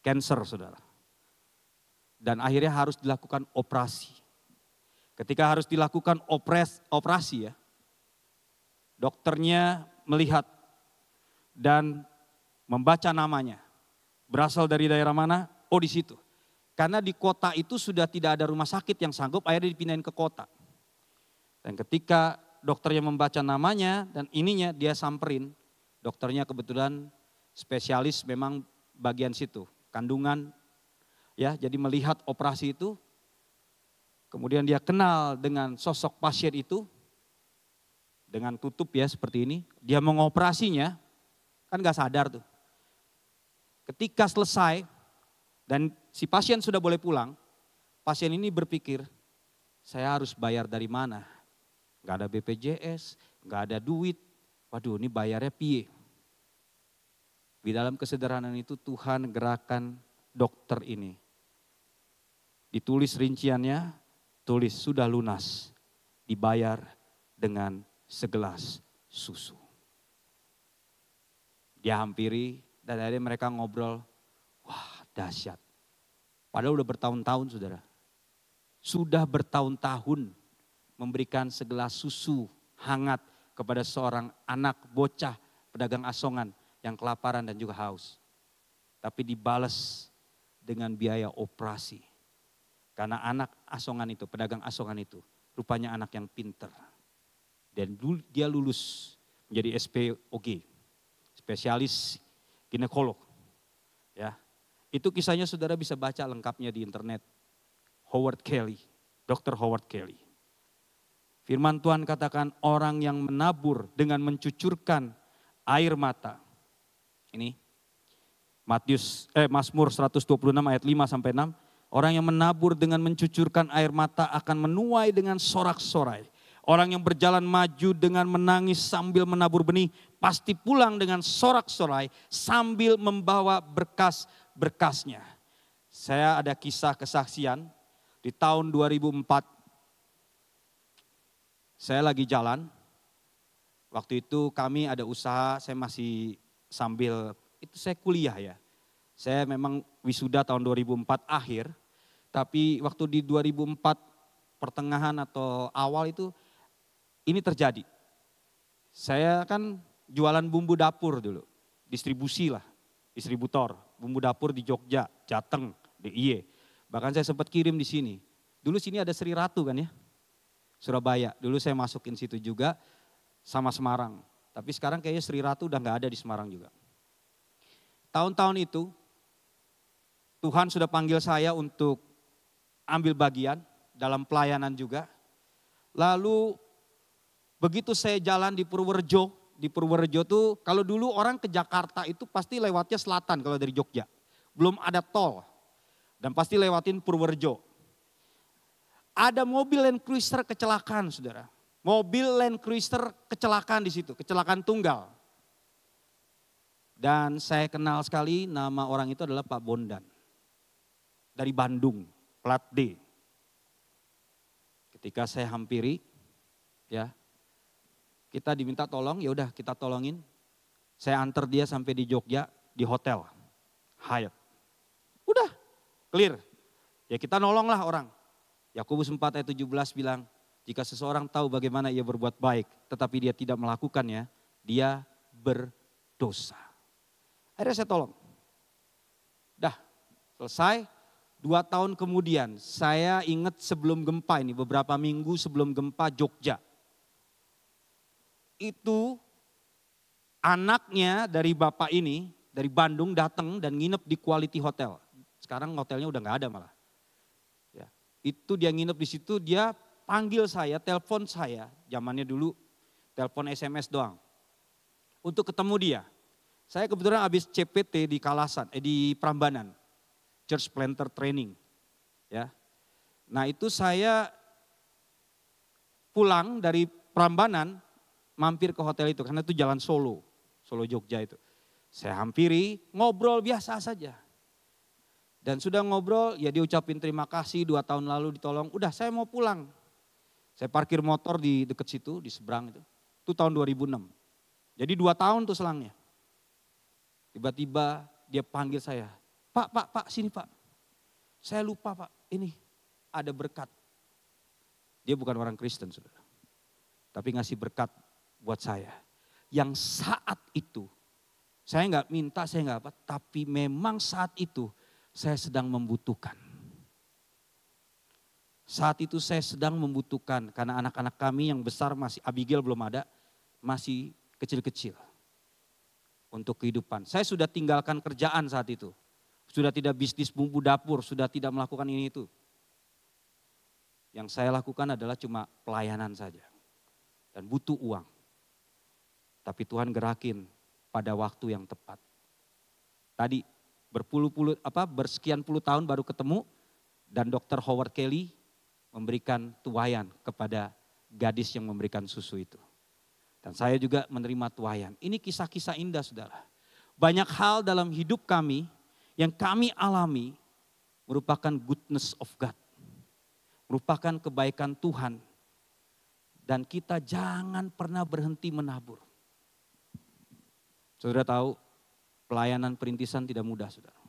Cancer, saudara. Dan akhirnya harus dilakukan operasi. Ketika harus dilakukan operasi ya, dokternya melihat dan membaca namanya. Berasal dari daerah mana? Oh di situ. Karena di kota itu sudah tidak ada rumah sakit yang sanggup, akhirnya dipindahin ke kota. Dan ketika dokternya membaca namanya dan ininya dia samperin, dokternya kebetulan spesialis memang bagian situ, kandungan ya, jadi melihat operasi itu. Kemudian dia kenal dengan sosok pasien itu dengan tutup ya seperti ini. Dia mengoperasinya, kan gak sadar tuh. Ketika selesai dan si pasien sudah boleh pulang, pasien ini berpikir, saya harus bayar dari mana? Gak ada BPJS, gak ada duit. Waduh ini bayarnya piye? Di dalam kesederhanaan itu Tuhan gerakan dokter ini. Ditulis rinciannya, tulis sudah lunas, dibayar dengan segelas susu. Dia hampiri dan akhirnya mereka ngobrol, wah dahsyat. Padahal udah bertahun-tahun saudara. Sudah bertahun-tahun memberikan segelas susu hangat kepada seorang anak bocah pedagang asongan yang kelaparan dan juga haus. Tapi dibalas dengan biaya operasi. Karena anak asongan itu, pedagang asongan itu, rupanya anak yang pinter. Dan dia lulus menjadi SPOG, spesialis ginekolog. Ya, itu kisahnya saudara bisa baca lengkapnya di internet. Howard Kelly, Dr. Howard Kelly. Firman Tuhan katakan orang yang menabur dengan mencucurkan air mata. Ini Mazmur 126 ayat 5 sampai 6. Orang yang menabur dengan mencucurkan air mata akan menuai dengan sorak-sorai. Orang yang berjalan maju dengan menangis sambil menabur benih pasti pulang dengan sorak-sorai sambil membawa berkas-berkasnya. Saya ada kisah kesaksian di tahun 2004. Saya lagi jalan, waktu itu kami ada usaha, saya masih sambil, itu saya kuliah ya. Saya memang wisuda tahun 2004 akhir, tapi waktu di 2004 pertengahan atau awal itu ini terjadi. Saya kan jualan bumbu dapur dulu, distribusi lah, distributor, bumbu dapur di Jogja, Jateng, DIY. Bahkan saya sempat kirim di sini. Dulu sini ada Sri Ratu kan ya, Surabaya. Dulu saya masukin situ juga sama Semarang. Tapi sekarang kayaknya Sri Ratu udah gak ada di Semarang juga. Tahun-tahun itu Tuhan sudah panggil saya untuk ambil bagian dalam pelayanan juga. Lalu begitu saya jalan di Purworejo tuh kalau dulu orang ke Jakarta itu pasti lewatnya selatan kalau dari Jogja. Belum ada tol dan pasti lewatin Purworejo. Ada mobil Land Cruiser kecelakaan saudara. Mobil Land Cruiser kecelakaan di situ, kecelakaan tunggal. Dan saya kenal sekali nama orang itu adalah Pak Bondan. Dari Bandung, plat D. Ketika saya hampiri, ya, kita diminta tolong, ya udah kita tolongin. Saya antar dia sampai di Jogja di hotel Hyatt. Udah, clear. Ya kita nolonglah orang. Yakobus 4 ayat 17 bilang, jika seseorang tahu bagaimana ia berbuat baik, tetapi dia tidak melakukannya, dia berdosa. Akhirnya saya tolong. Dah, selesai. 2 tahun kemudian, saya ingat sebelum gempa ini, beberapa minggu sebelum gempa Jogja. Itu anaknya dari bapak ini, dari Bandung datang dan nginep di Quality Hotel. Sekarang hotelnya udah gak ada malah. Ya, itu dia nginep di situ, dia panggil saya, telepon saya. Zamannya dulu telepon SMS doang. Untuk ketemu dia. Saya kebetulan habis CPT di Kalasan, di Prambanan. Church Planter Training. Ya. Nah itu saya pulang dari Prambanan, mampir ke hotel itu. Karena itu jalan Solo Jogja itu. Saya hampiri, ngobrol biasa saja. Dan sudah ngobrol, ya dia ucapin terima kasih 2 tahun lalu ditolong. Udah saya mau pulang. Saya parkir motor di dekat situ, di seberang itu. Itu tahun 2006. Jadi 2 tahun tuh selangnya. Tiba-tiba dia panggil saya. Pak, sini Pak. Saya lupa Pak, ini ada berkat. Dia bukan orang Kristen saudara. Tapi ngasih berkat buat saya. Yang saat itu, saya nggak minta, saya nggak apa. Tapi memang saat itu saya sedang membutuhkan. Saat itu saya sedang membutuhkan. Karena anak-anak kami yang besar masih, Abigail belum ada, masih kecil-kecil. Untuk kehidupan. Saya sudah tinggalkan kerjaan saat itu. Sudah tidak bisnis bumbu dapur, sudah tidak melakukan ini itu. Yang saya lakukan adalah cuma pelayanan saja. Dan butuh uang. Tapi Tuhan gerakin pada waktu yang tepat. Tadi bersekian puluh tahun baru ketemu. Dan Dr. Howard Kelly memberikan tuayan kepada gadis yang memberikan susu itu. Dan saya juga menerima tuayan. Ini kisah-kisah indah saudara. Banyak hal dalam hidup kami yang kami alami merupakan goodness of God. Merupakan kebaikan Tuhan. Dan kita jangan pernah berhenti menabur. Saudara tahu pelayanan perintisan tidak mudah saudara.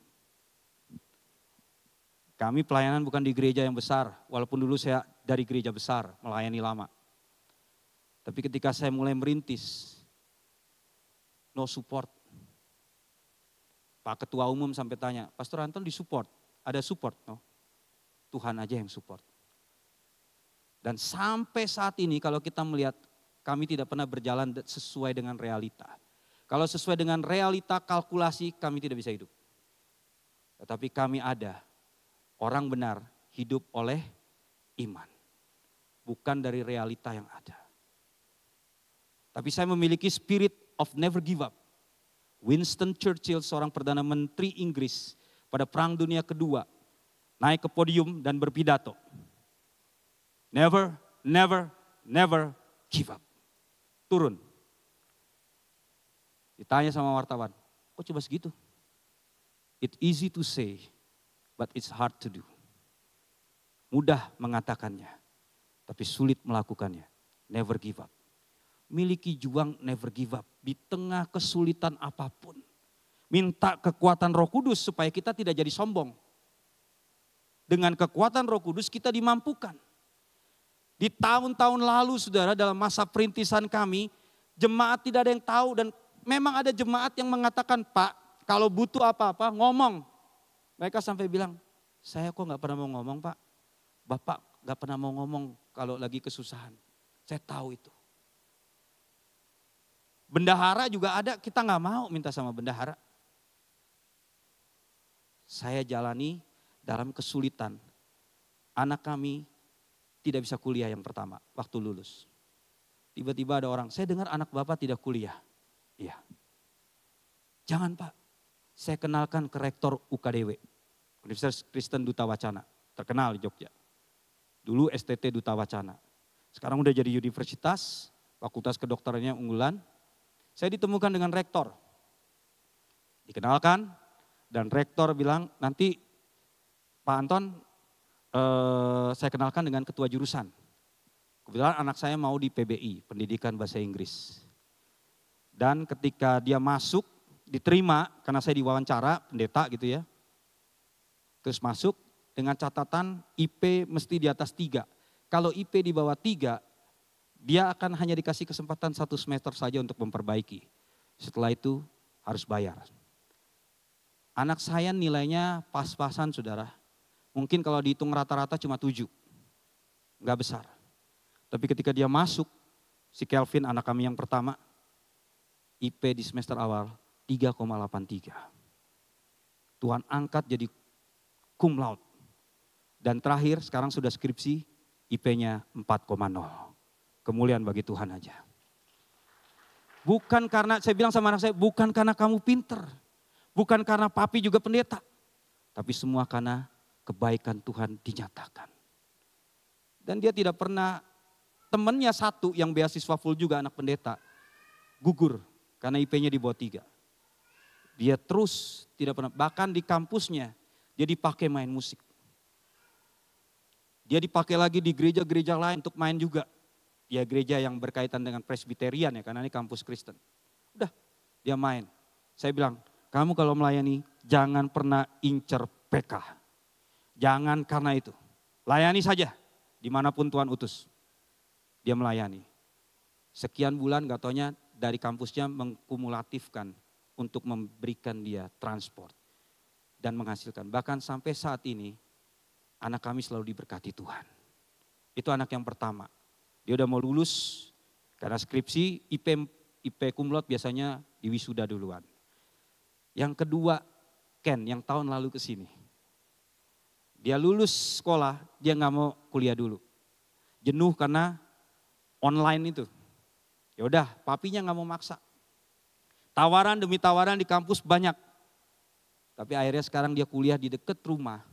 Kami pelayanan bukan di gereja yang besar. Walaupun dulu saya dari gereja besar melayani lama. Tapi ketika saya mulai merintis, no support. Pak Ketua Umum sampai tanya, Pastor Anton disupport, ada support? No, Tuhan aja yang support. Dan sampai saat ini kalau kita melihat kami tidak pernah berjalan sesuai dengan realita. Kalau sesuai dengan realita kalkulasi kami tidak bisa hidup. Tetapi kami ada, orang benar hidup oleh iman. Bukan dari realita yang ada. Tapi saya memiliki spirit of never give up. Winston Churchill, seorang Perdana Menteri Inggris pada Perang Dunia Kedua, naik ke podium dan berpidato. Never, never, never give up. Turun. Ditanya sama wartawan, kok coba segitu? It's easy to say, but it's hard to do. Mudah mengatakannya, tapi sulit melakukannya. Never give up. Miliki juang, never give up. Di tengah kesulitan apapun. Minta kekuatan Roh Kudus supaya kita tidak jadi sombong. Dengan kekuatan Roh Kudus kita dimampukan. Di tahun-tahun lalu saudara, dalam masa perintisan kami, jemaat tidak ada yang tahu dan memang ada jemaat yang mengatakan, Pak, kalau butuh apa-apa ngomong. Mereka sampai bilang, saya kok gak pernah mau ngomong Pak. Bapak gak pernah mau ngomong kalau lagi kesusahan. Saya tahu itu. Bendahara juga ada, kita gak mau minta sama bendahara. Saya jalani dalam kesulitan. Anak kami tidak bisa kuliah yang pertama waktu lulus. Tiba-tiba ada orang, saya dengar anak Bapak tidak kuliah. Iya. Jangan Pak, saya kenalkan ke rektor UKDW, Universitas Kristen Duta Wacana, terkenal di Jogja. Dulu STT Duta Wacana, sekarang udah jadi universitas, fakultas kedokterannya unggulan. Saya ditemukan dengan rektor, dikenalkan dan rektor bilang nanti Pak Anton saya kenalkan dengan ketua jurusan. Kebetulan anak saya mau di PBI, Pendidikan Bahasa Inggris. Dan ketika dia masuk, diterima karena saya diwawancara, pendeta gitu ya. Terus masuk dengan catatan IP mesti di atas 3. Kalau IP di bawah 3, dia akan hanya dikasih kesempatan 1 semester saja untuk memperbaiki. Setelah itu harus bayar. Anak saya nilainya pas-pasan saudara. Mungkin kalau dihitung rata-rata cuma 7. Enggak besar. Tapi ketika dia masuk, si Kelvin anak kami yang pertama, IP di semester awal 3,83. Tuhan angkat jadi cum laude. Dan terakhir sekarang sudah skripsi, IP-nya 4,0. Kemuliaan bagi Tuhan aja. Bukan karena, saya bilang sama anak saya, bukan karena kamu pinter. Bukan karena papi juga pendeta. Tapi semua karena kebaikan Tuhan dinyatakan. Dan dia tidak pernah, temannya satu yang beasiswa full juga anak pendeta, gugur karena IP-nya di bawah 3. Dia terus tidak pernah, bahkan di kampusnya dia dipakai main musik. Dia dipakai lagi di gereja-gereja lain untuk main juga. Ya gereja yang berkaitan dengan Presbyterian ya, karena ini kampus Kristen. Udah, dia main. Saya bilang, kamu kalau melayani jangan pernah incer PK. Jangan karena itu. Layani saja dimanapun Tuhan utus. Dia melayani. Sekian bulan gak taunya dari kampusnya mengkumulatifkan untuk memberikan dia transport. Dan menghasilkan. Bahkan sampai saat ini anak kami selalu diberkati Tuhan. Itu anak yang pertama. Dia udah mau lulus karena skripsi IP cum laude biasanya di wisuda duluan. Yang kedua Ken yang tahun lalu ke sini. Dia lulus sekolah, dia gak mau kuliah dulu. Jenuh karena online itu. Ya udah, papinya gak mau maksa. Tawaran demi tawaran di kampus banyak. Tapi akhirnya sekarang dia kuliah di dekat rumah.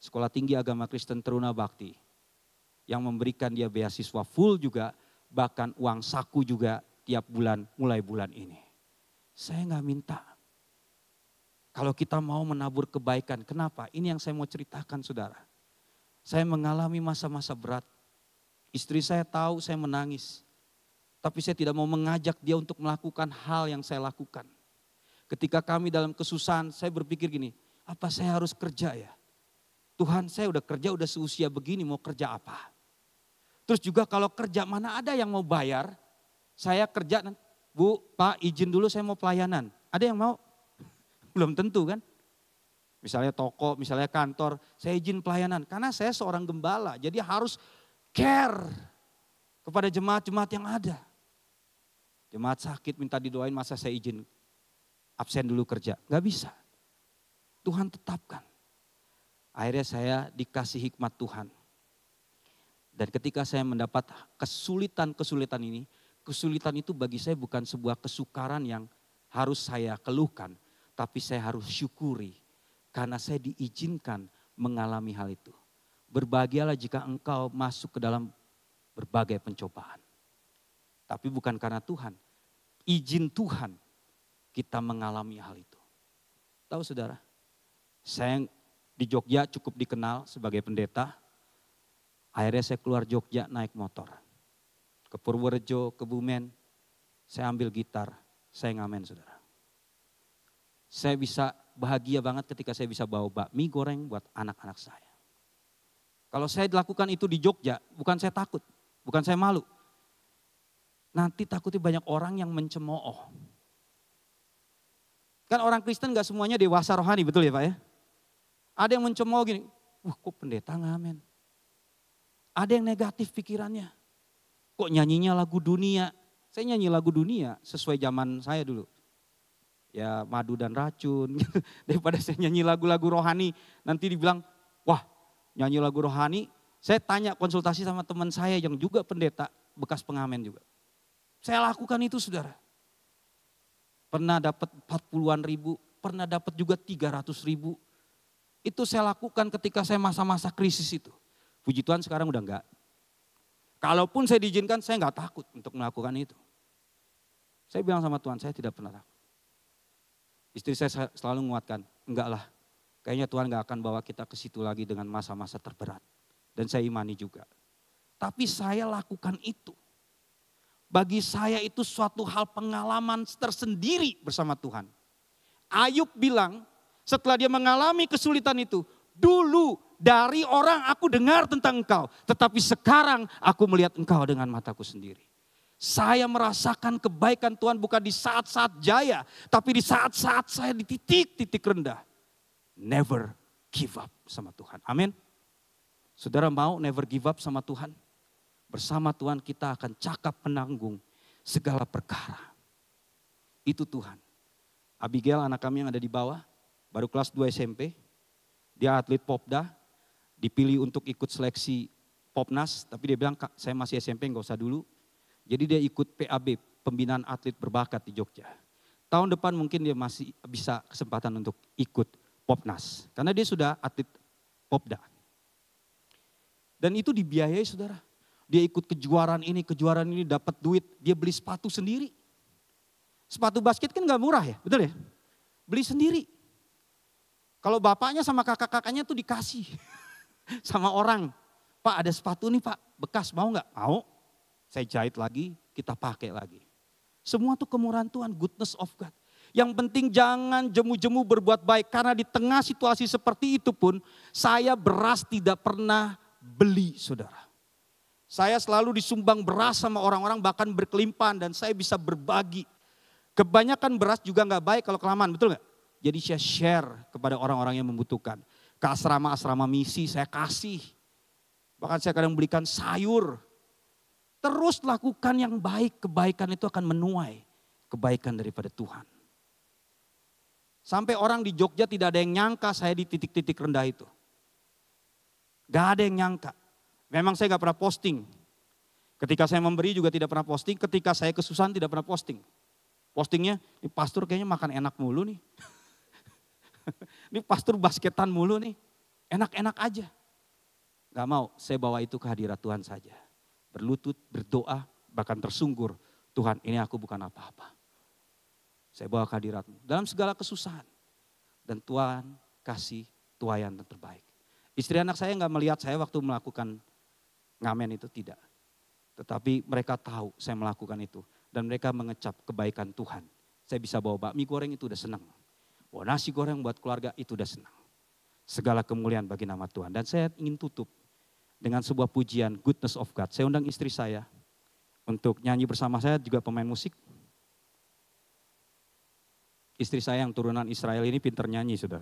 Sekolah Tinggi Agama Kristen Teruna Bakti. Yang memberikan dia beasiswa full juga, bahkan uang saku juga tiap bulan mulai bulan ini. Saya gak minta. Kalau kita mau menabur kebaikan, kenapa? Ini yang saya mau ceritakan saudara. Saya mengalami masa-masa berat. Istri saya tahu saya menangis. Tapi saya tidak mau mengajak dia untuk melakukan hal yang saya lakukan. Ketika kami dalam kesusahan, saya berpikir gini, apa saya harus kerja ya? Tuhan saya udah kerja, udah seusia begini mau kerja apa? Terus juga kalau kerja mana ada yang mau bayar? Saya kerja, Bu, Pak izin dulu saya mau pelayanan. Ada yang mau? Belum tentu kan. Misalnya toko, misalnya kantor, saya izin pelayanan. Karena saya seorang gembala, jadi harus care kepada jemaat-jemaat yang ada. Jemaat sakit minta didoain, masa saya izin absen dulu kerja. Gak bisa. Tuhan tetapkan. Akhirnya saya dikasih hikmat Tuhan. Dan ketika saya mendapat kesulitan-kesulitan ini, kesulitan itu bagi saya bukan sebuah kesukaran yang harus saya keluhkan. Tapi saya harus syukuri karena saya diizinkan mengalami hal itu. Berbahagialah jika engkau masuk ke dalam berbagai pencobaan. Tapi bukan karena Tuhan, izin Tuhan kita mengalami hal itu. Tahu saudara, saya di Jogja cukup dikenal sebagai pendeta. Akhirnya saya keluar Jogja naik motor. Ke Purworejo, ke Bumen, saya ambil gitar, saya ngamen saudara. Saya bisa bahagia banget ketika saya bisa bawa bakmi goreng buat anak-anak saya. Kalau saya lakukan itu di Jogja, bukan saya takut, bukan saya malu. Nanti takutnya banyak orang yang mencemooh. Kan orang Kristen gak semuanya dewasa rohani, betul ya Pak ya? Ada yang mencemooh gini, wah kok pendeta ngamen. Ada yang negatif pikirannya. Kok nyanyinya lagu dunia? Saya nyanyi lagu dunia sesuai zaman saya dulu. Ya madu dan racun. Daripada saya nyanyi lagu-lagu rohani. Nanti dibilang, wah nyanyi lagu rohani. Saya tanya konsultasi sama teman saya yang juga pendeta. Bekas pengamen juga. Saya lakukan itu saudara. Pernah dapat 40-an ribu. Pernah dapat juga 300 ribu. Itu saya lakukan ketika saya masa-masa krisis itu. Puji Tuhan sekarang udah enggak. Kalaupun saya diizinkan, saya enggak takut untuk melakukan itu. Saya bilang sama Tuhan, saya tidak pernah takut. Istri saya selalu menguatkan, enggak lah. Kayaknya Tuhan enggak akan bawa kita ke situ lagi dengan masa-masa terberat. Dan saya imani juga. Tapi saya lakukan itu. Bagi saya itu suatu hal pengalaman tersendiri bersama Tuhan. Ayub bilang, setelah dia mengalami kesulitan itu, dulu dari orang aku dengar tentang engkau, tetapi sekarang aku melihat engkau dengan mataku sendiri. Saya merasakan kebaikan Tuhan bukan di saat-saat jaya, tapi di saat-saat saya di titik-titik rendah. Never give up sama Tuhan. Amin. Saudara mau never give up sama Tuhan? Bersama Tuhan kita akan cakap menanggung segala perkara. Itu Tuhan. Abigail anak kami yang ada di bawah, baru kelas 2 SMP. Dia atlet Popda, dipilih untuk ikut seleksi Popnas, tapi dia bilang saya masih SMP nggak usah dulu. Jadi dia ikut PAB, pembinaan atlet berbakat di Jogja. Tahun depan mungkin dia masih bisa kesempatan untuk ikut Popnas, karena dia sudah atlet Popda. Dan itu dibiayai saudara. Dia ikut kejuaraan ini dapat duit, dia beli sepatu sendiri. Sepatu basket kan nggak murah ya, betul ya? Beli sendiri. Kalau bapaknya sama kakak-kakaknya tuh dikasih sama orang. Pak ada sepatu nih pak, bekas mau nggak? Mau. Saya jahit lagi, kita pakai lagi. Semua tuh kemurahan Tuhan, goodness of God. Yang penting jangan jemu-jemu berbuat baik. Karena di tengah situasi seperti itu pun, saya beras tidak pernah beli saudara. Saya selalu disumbang beras sama orang-orang bahkan berkelimpahan dan saya bisa berbagi. Kebanyakan beras juga nggak baik kalau kelamaan, betul nggak? Jadi saya share kepada orang-orang yang membutuhkan. Ke asrama-asrama misi saya kasih. Bahkan saya kadang belikan sayur. Terus lakukan yang baik, kebaikan itu akan menuai kebaikan daripada Tuhan. Sampai orang di Jogja tidak ada yang nyangka saya di titik-titik rendah itu. Gak ada yang nyangka. Memang saya gak pernah posting. Ketika saya memberi juga tidak pernah posting. Ketika saya kesusahan tidak pernah posting. Postingnya, ini pastor kayaknya makan enak mulu nih. Ini pastor basketan mulu nih. Enak-enak aja. Gak mau, saya bawa itu ke hadirat Tuhan saja. Berlutut, berdoa, bahkan tersungkur. Tuhan ini aku bukan apa-apa. Saya bawa ke hadirat-Mu dalam segala kesusahan. Dan Tuhan kasih tuaian yang terbaik. Istri anak saya gak melihat saya waktu melakukan ngamen itu, tidak. Tetapi mereka tahu saya melakukan itu. Dan mereka mengecap kebaikan Tuhan. Saya bisa bawa bakmi goreng itu udah senang. Bawa nasi goreng buat keluarga itu udah senang. Segala kemuliaan bagi nama Tuhan. Dan saya ingin tutup dengan sebuah pujian Goodness of God. Saya undang istri saya untuk nyanyi bersama saya, juga pemain musik. Istri saya yang turunan Israel ini pintar nyanyi saudara.